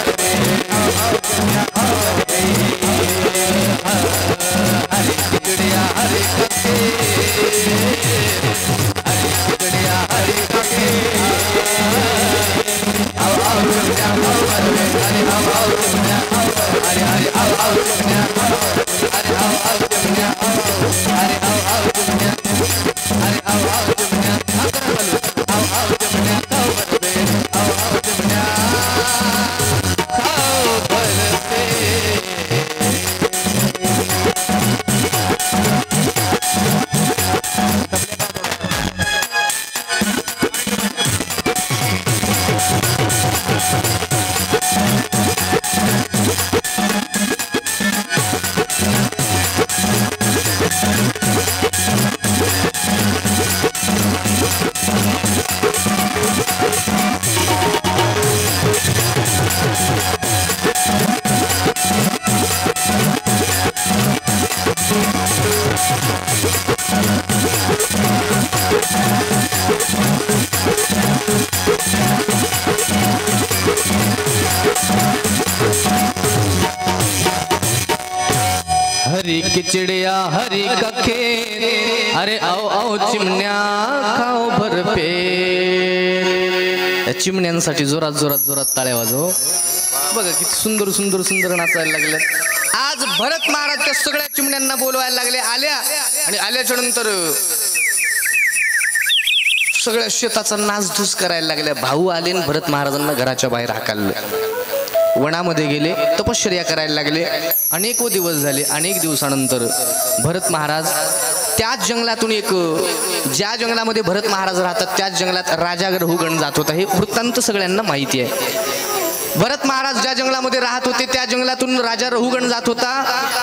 हरी खिचड्या हरी कखे हरी खिचड्या हरी कखे आओ आओ चिमण्या खाओ हरी आओ आओ चिमण्या खाओ हरी हरी आओ आओ चिमण्या खाओ हरी आओ आओ चिमण्या खाओ हरी आओ आओ चिमण्या हरी आओ आओ चिमण्या आओ आओ चिमण्या खाओ आओ आओ चिमण्या हरी खिचड़िया हरी कखे अरे आओ आओ चिमण्या खाओ भर पेट चिमण्यांसाठी जोरात जोरात जोरात टाळ्या वाजव बघा किती सुंदर सुंदर सुंदर नाचायला लागले आज भरत महाराज त्या सगळ्या चिमण्यांना बोलवायला लागले आल्या आणि आल्याच्या नंतर सगळ्या शेताचा नाचधूस करायला लागल्या भाऊ आले आणि भरत महाराजांना घराच्या बाहेर हाकललं वनामध्ये गेले तपश्चर्या करायला लागले अनेक दिवस झाले अनेक दिवसानंतर भरत महाराज त्याच जंगलातून एक ज्या जंगलामध्ये भरत महाराज राहतात त्याच जंगलात राजा रहुगण जात होता हे वृत्तांत सगळ्यांना माहिती आहे भरत महाराज ज्या जंगलामध्ये राहत होते त्या जंगलातून राजा रहुगण जात होता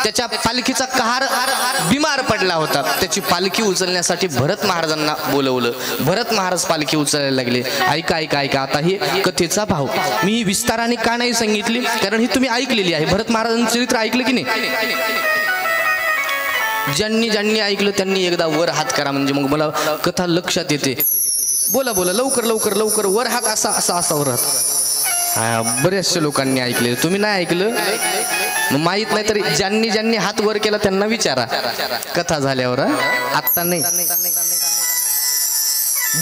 त्याच्या पालखीचा कहार बिमार पडला होता त्याची पालखी उचलण्यासाठी भरत महाराजांना बोलवलं भरत महाराज पालखी उचलायला लागले ऐका ऐका ऐका आता ही कथेचा भाव मी विस्ताराने का नाही सांगितली कारण ही तुम्ही ऐकलेली आहे भरत महाराजांचं चरित्र ऐकलं की नाही ज्यांनी ज्यांनी ऐकलं त्यांनी एकदा वर हात करा म्हणजे मग मला कथा लक्षात येते बोला बोला लवकर लवकर लवकर वर हात असा असा असा वर हात बऱ्याचशा लोकांनी ऐकले तुम्ही नाही ऐकलं माहित नाही तरी ज्यांनी ज्यांनी हात वर केला त्यांना विचारा कथा झाल्यावर आता नाही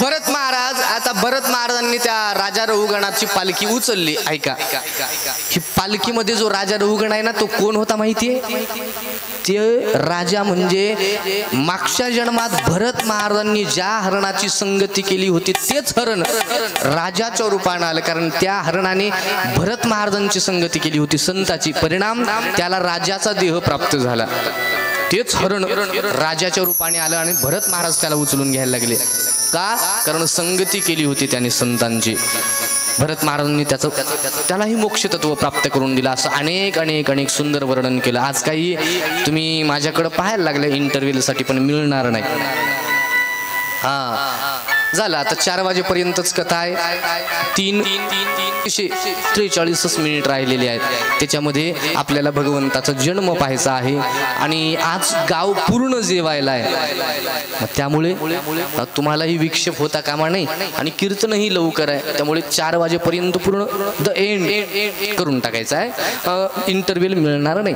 भरत महाराज आता भरत महाराजांनी त्या राजा रहुगणाची पालखी उचलली ऐका ही पालखीमध्ये जो राजा रहुगण आहे ना तो कोण होता माहितीये ते राजा म्हणजे मागच्या जन्मात भरत महाराजांनी ज्या हरणाची संगती केली होती तेच हरण राजाच्या रूपाने आलं कारण त्या हरणाने भरत महाराजांची संगती केली होती संताची परिणाम त्याला राजाचा देह प्राप्त झाला तेच हरण राजाच्या रूपाने आलं आणि भरत महाराज त्याला उचलून घ्यायला लागले का कारण संगती केली होती त्याने संतांची भरत महाराजांनी त्यालाही मोक्ष तत्व प्राप्त करून दिला असं अनेक अनेक अनेक सुंदर वर्णन केलं आज काही तुम्ही माझ्याकडे पाहायला लागले इंटरव्ह्यूसाठी पण मिळणार नाही हा झालं आता 4 वाजेपर्यंतच कथा आहे 3:43 मिनिट राहिलेले आहेत त्याच्यामध्ये आपल्याला भगवंताचा जन्म पाहायचा आहे आणि आज गाव पूर्ण जेवायला आहे त्यामुळे तुम्हालाही विक्षेप होता कामा नाही आणि कीर्तनही लवकर आहे त्यामुळे 4 वाजेपर्यंत पूर्ण द एंड करून टाकायचं आहे इंटरव्ह्यू मिळणार नाही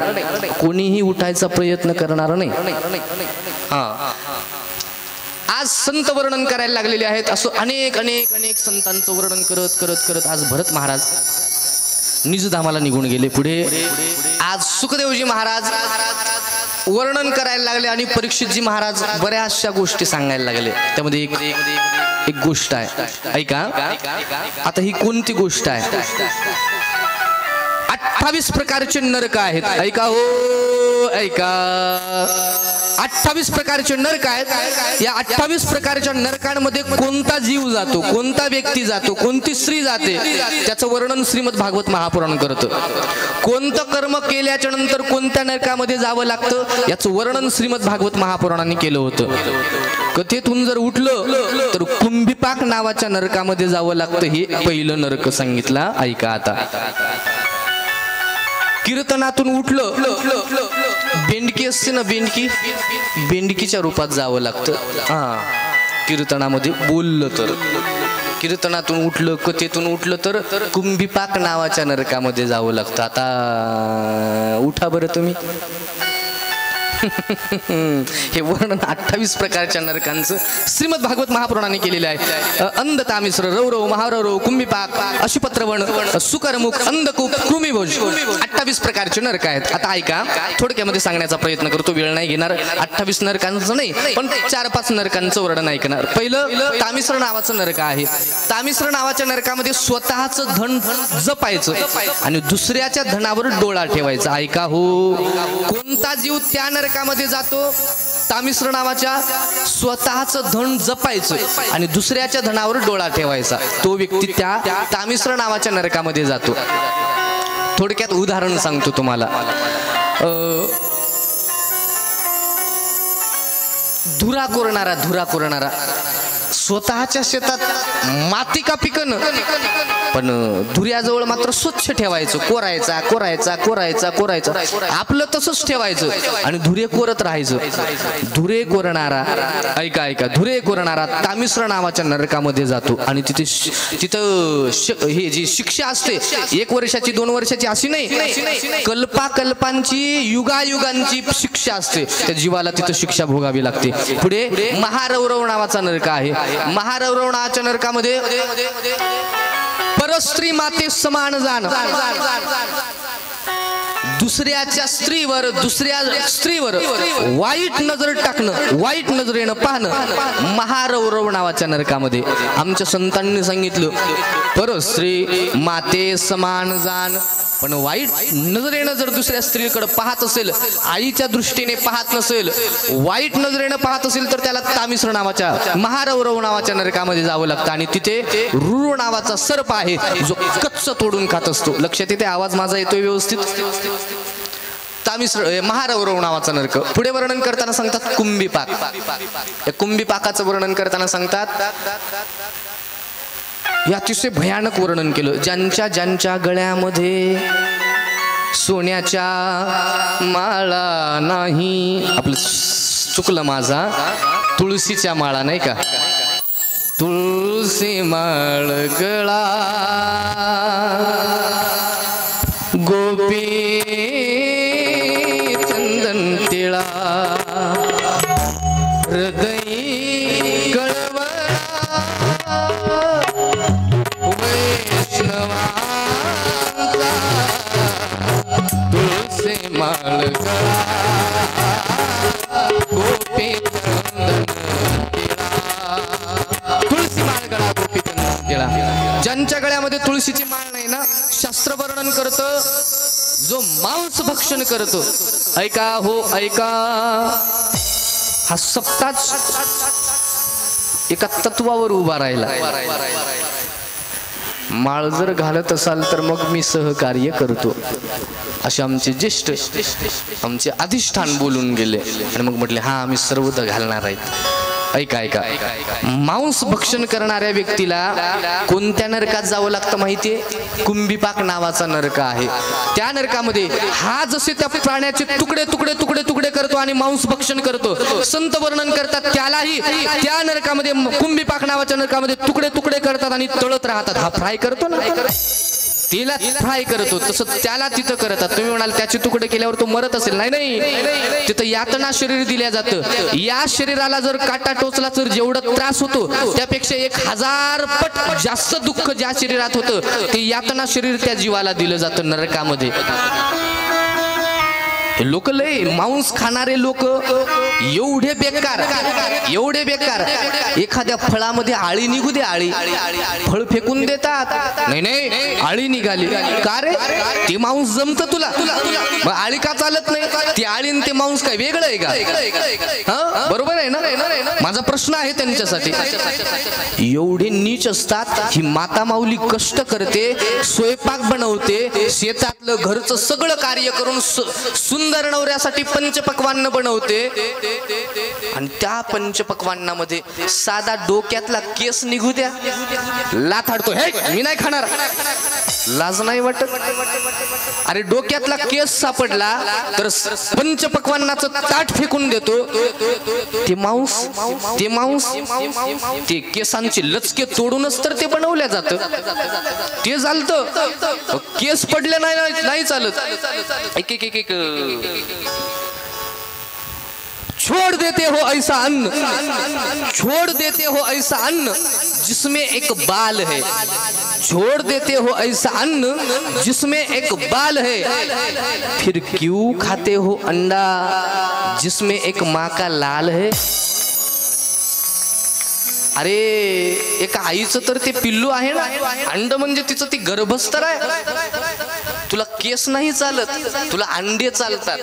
कोणीही उठायचा प्रयत्न करणार नाही हा आज संत वर्णन करायला लागलेले आहेत असं अनेक अनेक अनेक संतांचं वर्णन करत करत करत आज भरत महाराज निजधामाला निघून गेले पुढे आज सुखदेवजी महाराज वर्णन करायला लागले आणि परीक्षितजी महाराज बऱ्याचशा गोष्टी सांगायला लागले. त्यामध्ये एक गोष्ट आहे, ऐका. आता ही कोणती गोष्ट आहे? 28 प्रकारचे नरक आहेत. ऐका हो, ऐका. 28 प्रकारचे नरक आहेत. या 28 प्रकारच्या नरकांमध्ये कोणता जीव जातो, कोणता व्यक्ती जातो, कोणती स्त्री जाते, त्याचं वर्णन श्रीमद भागवत महापुराण करतं. कोणतं कर्म केल्याच्या नंतर कोणत्या नरकामध्ये जावं लागतं याचं वर्णन श्रीमद भागवत महापुराणाने केलं होतं. कथेतून जर उठलं तर कुंभिपाक नावाच्या नरकामध्ये जावं लागतं. हे पहिलं नरक सांगितलं. ऐका आता. कीर्तनातून उठलं, बेंडकी असते ना, बेंडकीच्या रूपात जावं लागतं. कीर्तनामध्ये बोललं तर, कीर्तनातून उठलं, कथेतून उठलं तर कुंभिपाक नावाच्या नरकामध्ये जावं लागतं. आता उठा बरं तुम्ही. हे वर्णन 28 प्रकारच्या नरकांचं श्रीमद भागवत महापुराणाने केलेलं आहे. अंध, तामिश्र, रौरव, महारौरव, कुंभिपाक, अशुपत्रवण, सुकरमुख, अंधकूप, कृमिभोज, 28 प्रकारचे नरक आहेत. आता ऐका, थोडक्यामध्ये सांगण्याचा प्रयत्न करतो, वेळ नाही घेणार. 28 नरकांचं नाही, पण 4-5 नरकांचं वर्णन ऐकणार. पहिलं तामिश्र नावाचं नरक आहे. तामिश्र नावाच्या नरकामध्ये स्वतःचं धन जपायचं आणि दुसऱ्याच्या धनावर डोळा ठेवायचा. ऐका हो, कोणता जीव त्या नरकामध्ये जातो? तामिश्र नावाच्या स्वतःचं धन जपायचं आणि दुसऱ्याच्या धनावर डोळा ठेवायचा, तो व्यक्ती त्या तामिश्र नावाच्या नरकामध्ये जातो. थोडक्यात उदाहरण सांगतो तुम्हाला. धुरा कोरणारा स्वतःच्या शेतात माती का पिकन, पण धुऱ्याजवळ मात्र स्वच्छ ठेवायचं, कोरायचा. आपलं तसंच ठेवायचं आणि धुरे कोरत राहायचं. धुरे कोरणारा, ऐका, धुरे कोरणारा तामिश्र नावाच्या नरकामध्ये जातो आणि तिथं हे जी शिक्षा असते 1 वर्षाची 2 वर्षाची अशी नाही, कल्पांची युगायुगांची शिक्षा असते. त्या जीवाला तिथं शिक्षा भोगावी लागते. पुढे महारौरव नावाचा नरक आहे. महारौरव नावाच्या नरकामध्ये परस्त्री माते समान जाण, दुसऱ्या स्त्रीवर वाईट नजर टाकणं, वाईट नजरेनं पाहणं, महारौरव नावाच्या नरकामध्ये. आमच्या संतांनी सांगितलं, परस्त्री माते समान जाण, पण वाईट नजरेनं जर दुसऱ्या स्त्रीकडे पाहत असेल, आईच्या दृष्टीने पाहत नसेल, वाईट नजरेनं पाहत असेल, तर त्याला तामिश्र नावाच्या महारौरव नावाच्या नरकामध्ये जावं लागतं. आणि तिथे रुरु नावाचा सर्प आहे जो कच्च तोडून खात असतो. लक्षात येते? आवाज माझा येतोय व्यवस्थित? तामिश्र महारौरव नावाचा नरक. पुढे वर्णन करताना सांगतात कुंभिपाक. या कुंभिपाकाचं वर्णन करताना सांगतात, या अतिशय भयानक वर्णन केलं. ज्यांच्या गळ्यामध्ये सोन्याच्या माळा नाही, आपलं चुकलं माझा, तुळशीच्या माळा नाही का, तुळशी माळ गळा गोपी चंदन तिळा हृदय ज्यांच्या गळ्यामध्ये तुळशीची माळ नाही ना, शास्त्र वर्णन करतं, जो मांस भक्षण करतो. ऐका हो, ऐका. हा सप्ताच एका तत्वावर उभा राहिला. माळ जर घालत असाल तर मग मी सहकार्य करतो, असे आमचे ज्येष्ठ, आमचे अधिष्ठान बोलून गेले. आणि मग म्हटले, हा आम्ही सर्वदा घालणार आहेत. ऐका, मांस भक्षण करणाऱ्या व्यक्तीला कोणत्या नरकात जावं लागतं माहितीये? कुंभिपाक नावाचा नरक आहे. त्या नरकामध्ये हा जसे त्या प्राण्याचे तुकडे करतो आणि मांस भक्षण करतो, संत वर्णन करतात, त्यालाही त्या नरकामध्ये, कुंभिपाक नावाच्या नरकामध्ये तुकडे करतात आणि तळत राहतात. हा फ्राय करतो ना, तिला फ्राय करतो, तसं त्याला तिथं करतात. तुम्ही म्हणाल त्याचे तुकडे केल्यावर तो मरत असेल. नाही, तिथं यातना शरीर दिल्या जातं. या शरीराला जर काटा टोचला तर जेवढं त्रास होतो त्यापेक्षा 1000 पट जास्त दुःख ज्या शरीरात होतं, ते यातना शरीर त्या जीवाला दिलं जातं नरकामध्ये. लोक लय मांस खाणारे लोक एवढे बेकार, एवढे बेकार. एखाद्या फळामध्ये आळी निघू दे, आळी, फळ फेकून देतात. नाही नाही आळी निघाली का रे, ते मांस जमत तुला, मग आळी का चालत नाही? ती आळी आणि ते मांस काय वेगळं आहे का? हा बरोबर आहे ना. माझा प्रश्न आहे त्यांच्यासाठी. एवढे नीच असतात. ही माता माऊली कष्ट करते, स्वयंपाक बनवते, शेतातलं घरचं सगळं कार्य करून सुंदर नवऱ्यासाठी पंचपक्वान्न बनवते. आणि त्या पंचपक्वान्नामध्ये साधा डोक्यातला केस निघू द्या, लाथाडतो, हे मी नाही खाणार. लाज नाही वाटत? अरे डोक्यातला केस सापडला तर पंचपक्वान्नाचं ताट फेकून देतो. ते मांस, ते मांस, ते केसांचे लचके तोडूनच तर ते बनवल्या जात. ते चालतं, केस पडले नाही चालत. एक एक एक एक छोड़ देते हो ऐसा अन्न, छोड़ देते हो ऐसा अन्न जिसमें एक बाल है, छोड़ देते हो ऐसा अन्न जिसमें एक बाल है, फिर क्यों खाते हो अंडा जिसमें एक माँ का लाल है. अरे एका आईचं तर ते पिल्लू आहे ना, अंड म्हणजे तिचं ती गर्भस्तर आहे. तुला केस नाही चालत, तुला अंडे चालतात.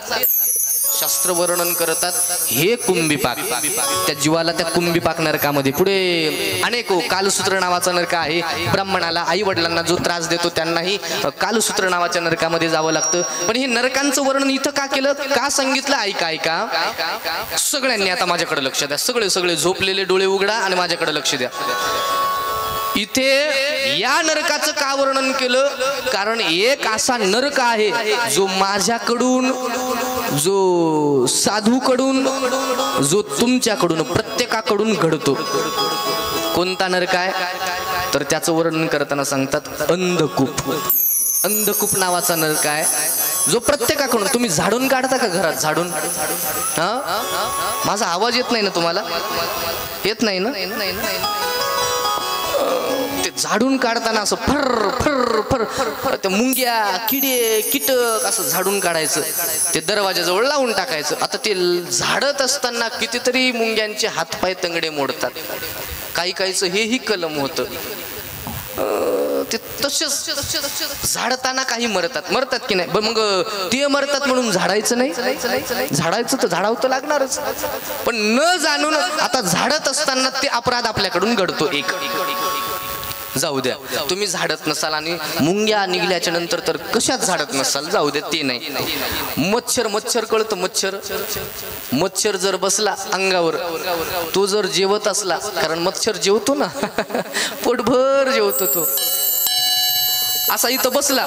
शास्त्र वर्णन करतात हे कुंभीपाक, त्या जीवाला त्या कुंभीपाक नरकामध्ये. पुढे अनेक कालसूत्र नावाचा नरक आहे. ब्राह्मणाला आई वडिलांना जो त्रास देतो त्यांनाही कालसूत्र नावाच्या नरकामध्ये जावं लागतं. पण हे नरकांचं वर्णन इथं का केलं, का सांगितलं? ऐका ऐका सगळ्यांनी आता माझ्याकडे लक्ष द्या. सगळे सगळे झोपलेले डोळे उघडा आणि माझ्याकडे लक्ष द्या. इथे या नरकाचं का वर्णन केलं? कारण एक असा नरक आहे जो माझ्याकडून, जो साधूकडून, जो तुमच्याकडून, प्रत्येकाकडून घडतो. कोणता नरक आहे? तर त्याचं वर्णन करताना सांगतात अंधकूप. अंधकूप नावाचा नरक आहे जो प्रत्येकाकडून. तुम्ही झाडून काढता का घरात? झाडून, हा माझा आवाज येत नाही ना तुम्हाला? येत नाही ना? ते झाडून काढताना असं फर फर फर फर त्या मुंग्या, किडे, कीटक असं झाडून काढायचं, ते दरवाजाजवळ लावून टाकायचं. आता ते झाडत असताना कितीतरी मुंग्यांचे हातपाय तंगडे मोडतात. काही काहीचं हेही कलम होतं. ते तसेच झाडताना काही मरतात की नाही? मग ते मरतात म्हणून झाडायचं नाही? झाडायचं तर झाडावं तर लागणारच. पण न जाणून आता झाडत असताना ते अपराध आपल्याकडून घडतो. एक जाऊ द्या, तुम्ही झाडत नसाल आणि मुंग्या निघल्याच्या नंतर तर कशात झाडत नसाल, जाऊ द्या ते नाही. मच्छर, मच्छर कळतं? मच्छर, मच्छर जर बसला अंगावर, तो जर जेवत असला, कारण मच्छर जेवतो ना, पोटभर जेवतो तो, असा इथं बसला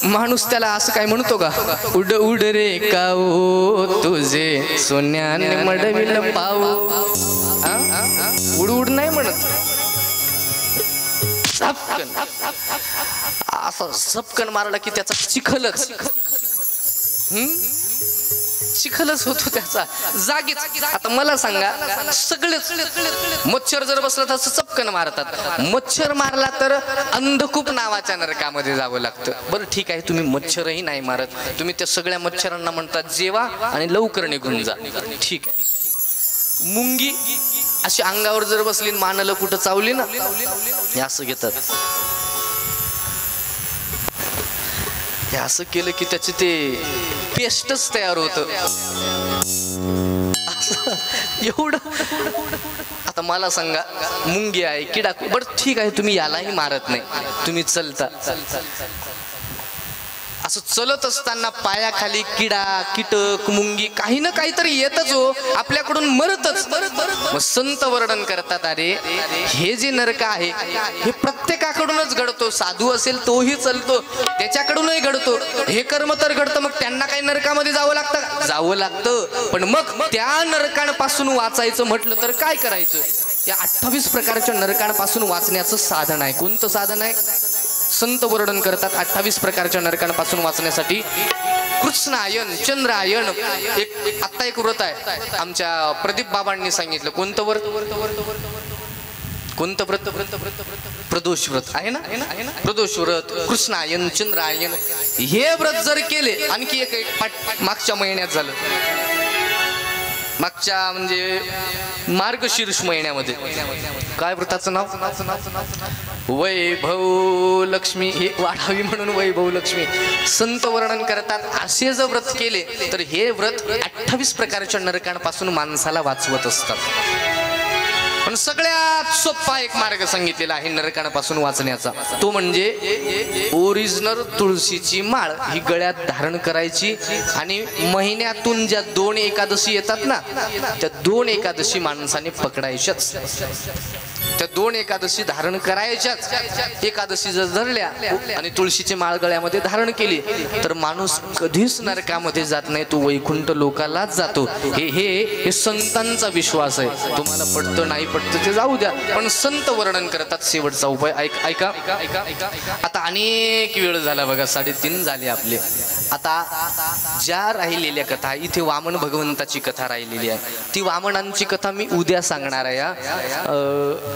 माणूस, त्याला असं काय म्हणतो का? उड उड रे काओ तुझे सोन्याने मडविल पाऊ. उड उड नाही म्हणत, असं सपकन मारला की त्याचा चिखलच, चिखलच होतो त्याचा जागीच. आता मला सांगा, सगळेच मच्छर जर बसला तर चपकन मारतात. मच्छर मारला तर अंधकूप नावाच्या नरकामध्ये जावं लागतं. बरं ठीक आहे, तुम्ही मच्छरही नाही मारत, तुम्ही त्या सगळ्या मच्छरांना म्हणतात जेवा आणि लवकर निघून जा, ठीक आहे. मुंगी अशी अंगावर जर बसली, मानलं कुठं चावली ना, हे असं घेतात, हे असं केलं की त्याचे ते पेस्टच तयार होतं. एवढं. आता मला सांगा, मुंगी आहे, किडा, बरं ठीक आहे, तुम्ही यालाही मारत नाही, तुम्ही चलता. असं चलत असताना पायाखाली किडा, कीटक, मुंगी काही ना काहीतरी येतच हो, आपल्याकडून मरतच. मग संत वर्णन करतात, अरे हे जे नरक आहे हे प्रत्येकाकडूनच घडतो. साधू असेल तोही चलतो, त्याच्याकडूनही घडतो. हे कर्म तर घडतं, मग त्यांना काही नरकामध्ये जावं लागतं? जावं लागतं. पण मग त्या नरकांपासून वाचायचं म्हटलं तर काय करायचं? या 28 प्रकारच्या नरकांपासून वाचण्याचं साधन आहे. कोणतं साधन आहे? संत वर्णन करतात 28 प्रकारच्या नरकांपासून वाचण्यासाठी कृष्णायन, चंद्रायन. आता एक व्रत आहे आमच्या प्रदीप बाबांनी सांगितलं. कोणतं व्रत? कोणतं व्रत? प्रदोष व्रत आहे ना, प्रदोष व्रत, कृष्णायन, चंद्रायन हे व्रत जर केले, आणखी एक मागच्या महिन्यात झालं, मागच्या म्हणजे मार्गशीर्ष महिन्यामध्ये काय व्रताचं नाव? वैभव लक्ष्मी. हे वाढावी म्हणून वैभव लक्ष्मी संत वर्णन करतात. असे जर व्रत केले तर हे व्रत 28 प्रकारच्या नरकांपासून माणसाला वाचवत असतात. पण सगळ्यात सोपा एक मार्ग सांगितलेला आहे नरकांपासून वाचण्याचा, तो म्हणजे ओरिजिनल तुळशीची माळ ही गळ्यात धारण करायची आणि महिन्यातून ज्या 2 एकादशी येतात ना, त्या 2 एकादशी माणसाने पकडायच्याच. त्या 2 एकादशी धारण करायच्याच. एकादशी जर धरल्या आणि तुळशीची माळ गळ्यामध्ये धारण केली तर माणूस कधीच नरकामध्ये जात नाही, तो वैकुंठ लोकालाच जातो. हे संतांचा विश्वास आहे. तुम्हाला पटतं नाही पटतं ते जाऊ द्या, पण संत वर्णन करतात शेवटचा उपाय. ऐका. आता अनेक वेळ झाला बघा, 3:30 झाले आपले. आता ज्या राहिलेल्या कथा, इथे वामन भगवंताची कथा राहिलेली आहे, ती वामनांची कथा मी उद्या सांगणार आहे.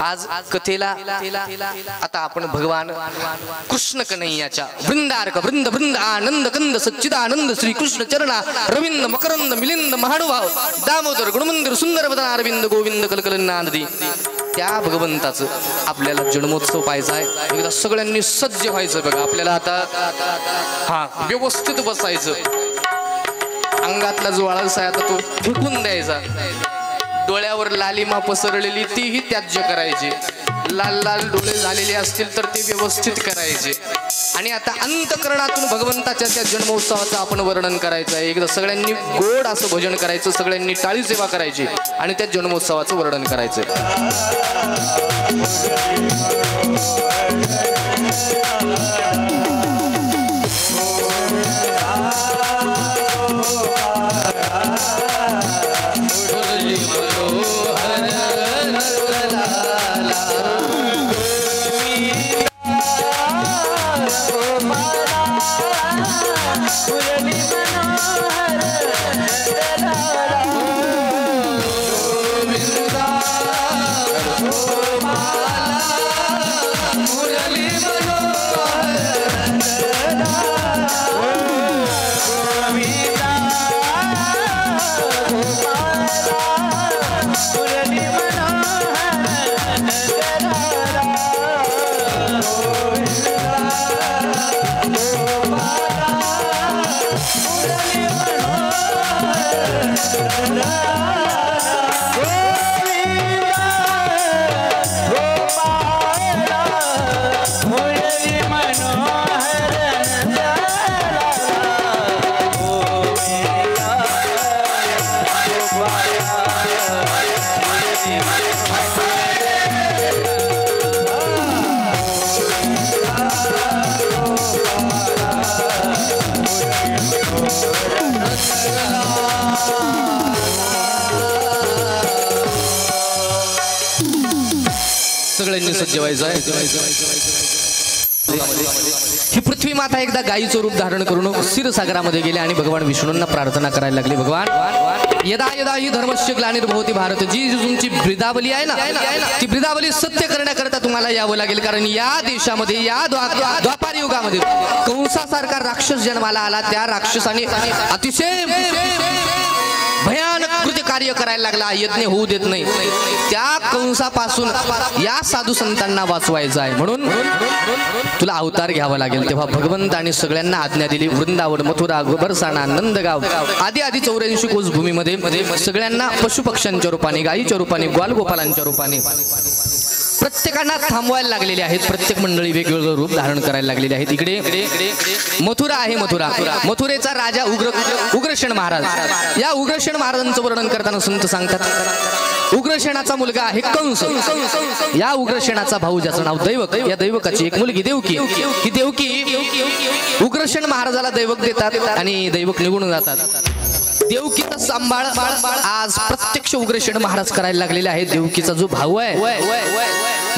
आज कथेला आता आपण भगवान कृष्ण कन्हैयाच्या वृंदार्क वृंद वृंद आनंद कंद सच्चिदानंद श्री कृष्ण चरणा रविंद मकरंद मिलिंद महानुभाव दामोदर गुणमंदिर सुंदर वदन अरविंद गोविंद कलकलनादी त्या भगवंताचं आपल्याला जन्मोत्सव पाहायचा आहे. एकदा सगळ्यांनी सज्ज व्हायचं बघा. आपल्याला आता व्यवस्थित बसायचं. अंगातला जो आळस आहे आता तो फेकून द्यायचा. डोळ्यावर लालिमा पसरलेली तीही त्याज्य करायची. लाल लाल डोळे झालेले असतील तर ते व्यवस्थित करायचे. आणि आता अंतकरणातून भगवंताच्या त्या जन्मोत्सवाचं आपण वर्णन करायचं आहे. एकदा सगळ्यांनी गोड असं भजन करायचं, सगळ्यांनी टाळी सेवा करायची आणि त्या जन्मोत्सवाचं वर्णन करायचं. सगळ्यांनी सज्ज व्हायचं आहे. ही पृथ्वी माता एकदा गायीचं रूप धारण करून क्षीरसागरामध्ये गेले आणि भगवान विष्णूंना प्रार्थना करायला लागली. भगवान यदा यदा ही धर्मस्य ग्लानिर्भवति भारत, जी तुमची ब्रिदावली आहे ना, ती ब्रिदावली सत्य करण्याकरता तुम्हाला यावं लागेल. कारण या देशामध्ये या द्वापार युगामध्ये कंसासारखा राक्षस जन्माला आला. त्या राक्षसाने अतिशय भयानक कृत्य कार्य करायला लागला. यज्ञ होऊ देत नाही. त्या कंसापासून या साधू संतांना वाचवायचं आहे म्हणून तुला अवतार घ्यावा लागेल. तेव्हा भगवंताने सगळ्यांना आज्ञा दिली. वृंदावन, मथुरा, बरसाणा, नंदगाव आदी 84 कोस भूमीमध्ये सगळ्यांना पशुपक्ष्यांच्या रूपाने, गायीच्या रूपाने, ग्वालगोपालांच्या रूपाने प्रत्येकांना थांबवायला लागलेले आहेत. प्रत्येक मंडळी वेगवेगळं रूप धारण करायला लागलेले आहेत. इकडे मथुरा आहे. मथुरेचा राजा उग्रसेन महाराज. या उग्रसेन महाराजांचं वर्णन करताना संत सांगतात उग्रसेनाचा मुलगा आहे कंस. या उग्रसेनाचा भाऊ ज्याचं नाव दैवक, या दैवकाची एक मुलगी देवकी. ही देवकी उग्रसेन महाराजाला दैवक देतात आणि दैवक निघून जातात. देवकी नुसता सांभाळ आज प्रत्यक्ष उग्रसेन महाराज करायला लागलेले आहे देवकीचा जो भाऊ आहे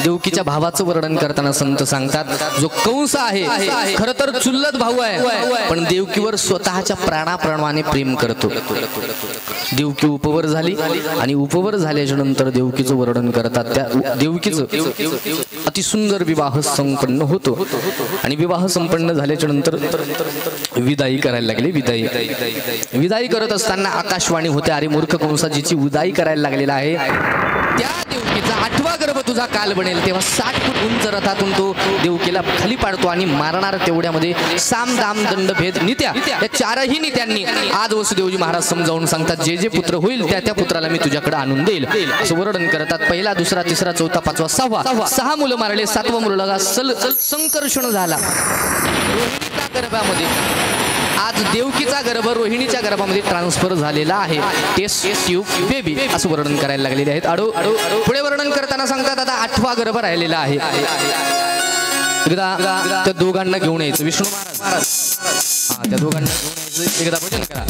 देवकीच्या भावाचं वर्णन करताना संत सांगतात जो कंस आहे खरं तर चुलत भाऊ आहे पण देवकीवर स्वतःच्या प्राणाप्रमाणे प्रेम करतो देवकी उपवर झाली आणि उपवर झाल्याच्या नंतर देवकीचं वर्णन करतात त्या देवकीचं अतिसुंदर विवाह संपन्न होतो आणि विवाह संपन्न झाल्याच्या नंतर विदाई करायला लागली विदाई करत असताना आकाशवाणी होते अरे मूर्ख कंसाजीची विदाई करायला लागलेला आहे त्या देवकीचा 8वा गर्भ तुझा काल बनेल तेव्हा 60 फूट उंच रथातून तो देवकीला खाली पाडतो आणि मारणार तेवढ्यामध्ये साम दाम दंड भेद नित्या या 4ही नित्यांनी आज वसुदेवजी महाराज समजावून सांगतात जे जे पुत्र होईल त्या पुत्राला मी तुझ्याकडे आणून देईल असं वर्णन करतात पहिला दुसरा तिसरा चौथा पाचवा सहावा 6 मुलं मारले 7वं मुलाला संकर्षण झाला रोहिणीच्या गर्भामध्ये आज देवकीचा गर्भ रोहिणीच्या गर्भामध्ये ट्रान्सफर झालेला आहे टेस्ट ट्यूब बेबी असं वर्णन करायला लागलेले आहेत आडो पुढे वर्णन करताना सांगतात आता 8वा गर्भ राहिलेला आहे एकदा त्या दोघांना घेऊन यायचं विष्णू महाराज त्या दोघांना घेऊन यायचं एकदा भजन करा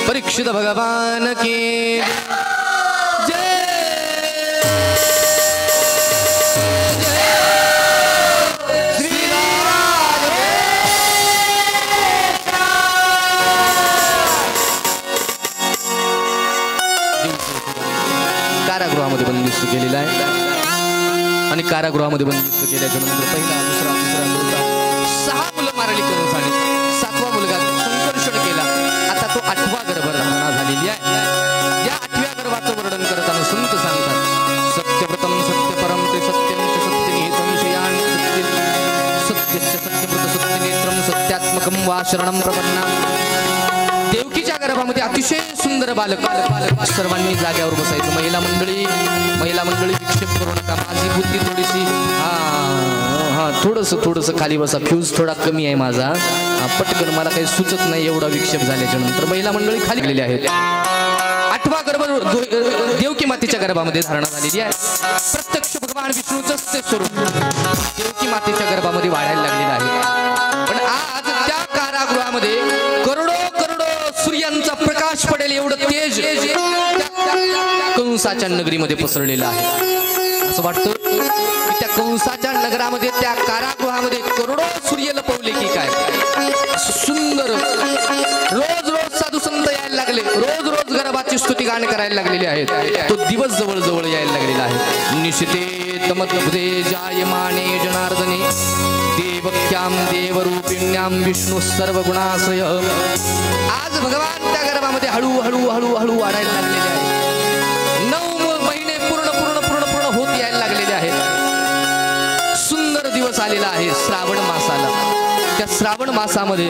परीक्षित भगवान की जय कारागृहामध्ये बंदिस्त केलेला आहे आणि कारागृहामध्ये बंदिस्त केल्याच्या नंतर पहिला दुसरा तिसरा चौथा 6 मुलं मारली कंसाने 7वा मुलगा संकर्षण केला आता तो 8वा गर्भ रचना झालेली आहे या 8व्या गर्भाचं वर्णन करताना संत सांगतात सत्यव्रतम सत्यपरम ते सत्यम च सत्यनिहितं विषयान् सत्यस्य सत्यव्रत सत्यनेत्रम सत्यात्मकं वा शरणं प्रपन्ना देवकीच्या गर्भामध्ये अतिशय सुंदर बालक सर्वांनी जाग्यावर बसायचं महिला मंडळी विक्षेप करू नका माझी बुद्धी थोडीशी थोडस खाली बसा फ्यूज थोडा कमी आहे माझा पटकन मला काही सुचत नाही एवढा विक्षेप झाल्याच्या नंतर महिला मंडळी खाली गेलेली आहेत 8वा गर्भ देवकी मातेच्या गर्भामध्ये धारणा झालेली आहे प्रत्यक्ष भगवान विष्णूचंच ते स्वरूप देवकी मातेच्या गर्भामध्ये वाढायला लागलेलं आहे पण आज त्या कारागृहामध्ये करोडो सूर्यांचा प्रकाश पडेल एवढं तेज कंसाच्या नगरीमध्ये पसरलेलं आहे असं वाटतं की त्या कंसाच्या नगरामध्ये त्या कारागृहामध्ये करोडो सूर्य लपवले की काय सुंदर रोज साधू संत यायला लागले रोज गर्भाची स्तुती गाण करायला लागलेली आहेत तो दिवस जवळ यायला लागलेला आहे निशिते तमद्भुते जायमाने जनार्दने देवक्याम देवरूपिण्याम विष्णू सर्व गुणाश्रय आज भगवान त्या गर्भामध्ये हळू वाढायला लागलेले आहे 9 महिने दिवस आलेला आहे श्रावण मासाला. त्या श्रावण मासामध्ये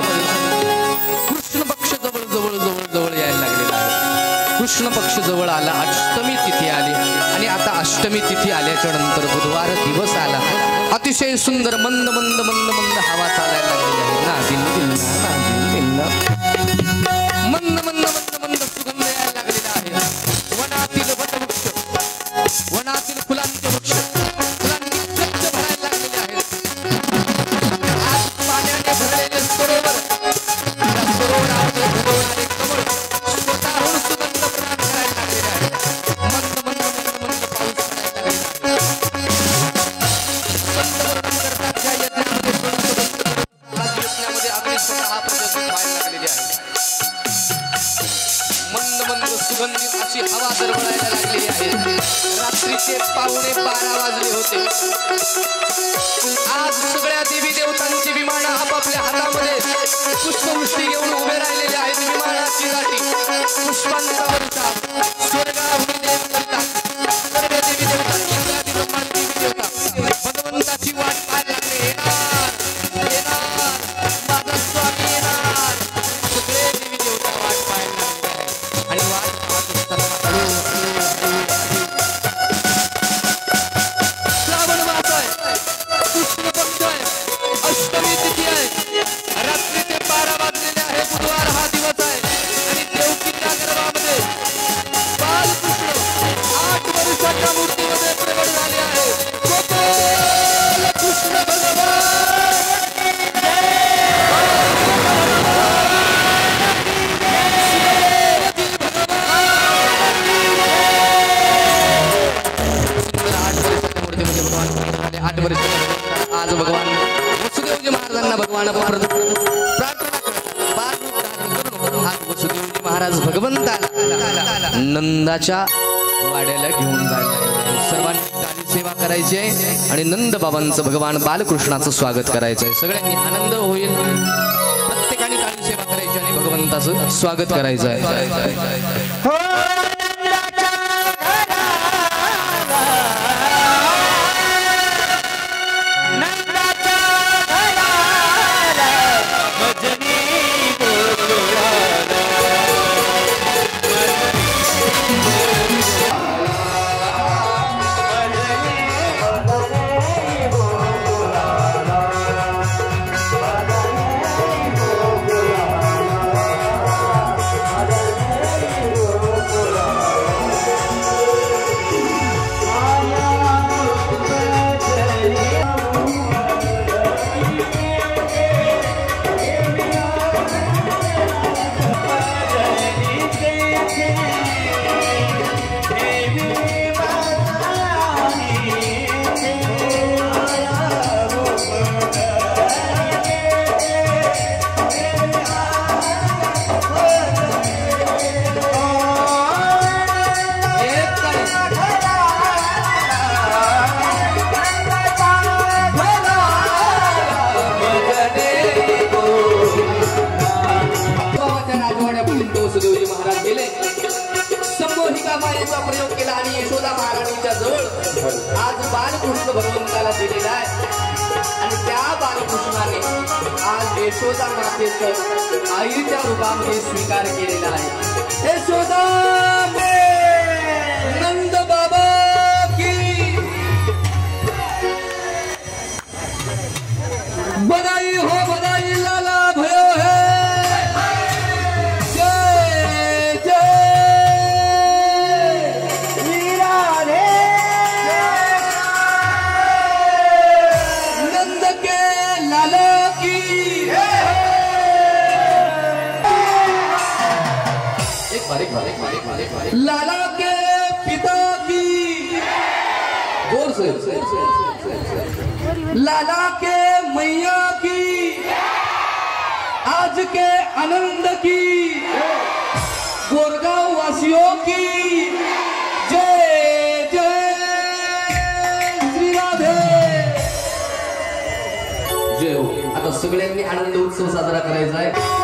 कृष्ण पक्ष जवळ जवळ जवळ जवळ यायला लागलेला आहे. कृष्ण पक्ष जवळ आला, अष्टमी तिथी आली आणि आता अष्टमी तिथी आल्याच्या नंतर बुधवार दिवस आला. अतिशय सुंदर मंद मंद मंद मंद हवा चालायला लागलेली आहे ना. मंद मंद मंद मंद सुगंध यायला लागलेला आहे. वनातील वटवृक्ष, वनातील फुलांचे वृक्ष फुलांनी गच्च भरायला लागलेले आहेत. आज पाण्याने भरलेले सरोवर, त्या सरोवरामध्ये भरवणारे कमळ स्वतःहून सुगंध प्रदान करायला लागलेले आहे. मंद मंद मंद मंद पाऊस पडायला लागलेला आहे. सुगंध वर्णन करतात ज्या यज्ञामध्ये आज यज्ञामध्ये अग्नी स्वतः प्रज्वलित व्हायला लागलेली आहे. मंद मंद सुगंधित अशी हवा दरवळायला लागलेली आहे. रात्रीचे 11:15 वाजले होते. आज सगळ्या देवी देवतांची विमानं आपापल्या हातामध्ये पुष्पवृष्टी घेऊन उभे राहिलेले आहेत. विमानाची दाटी पुष्पांचा वर्षा स्वर्गाहून देव करतात. सर्व देवी देवता, इंद्रादी ब्रह्मादी देवी देवता भगवंताची वाट पाहायला लागले. येणार येणार माझा स्वामी येणार. सगळे देवी देवता वाट पाहायला लागले आणि वाट पाहत असताना श्रावण मास आहे, कृष्ण पक्ष आहे, अष्टमी तिथी आहे. रात्रीचे 12 वाजलेले आहे. बुधवार हा दिवस आहे आणि देवकीच्या गर्भामध्ये बालकृष्ण 8 वर्षाच्या मूर्तीमध्ये प्रगट झाले आहे. गोकुळ कृष्ण भगवान आज भगवान वसुदेवजी महाराजांना भगवान प्रार्थना आज वसुदेवजी महाराज भगवंताला नंदाच्या वाड्याला घेऊन जायला. सर्वांनी टाळी सेवा करायची आहे आणि नंद बाबांचं भगवान बालकृष्णाचं स्वागत करायचं आहे. सगळ्यांनी आनंद होईल. प्रत्येकाने टाळी सेवा करायची आणि भगवंताचं स्वागत करायचं आहे. प्रयोग केला आणि यशोदा महाराणीच्या जवळ आज बालकृष्ण भगवंताला दिलेला आहे आणि त्या बालकृष्णाने आज यशोदा मातेचं आईच्या रूपामध्ये स्वीकार केलेला आहे. यशोदा नंद बाबा की बधाई हो, बधाई लाला भयो है. लाला के पिता की जोर से, लाला के मैया की आज के आनंद की गोरगांव वासियों की जय जय श्री राधे जय हो. आता सगळ्यांनी आनंद उत्सव साजरा करायचा आहे.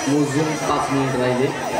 मोजून 5 मिनिट राहिले.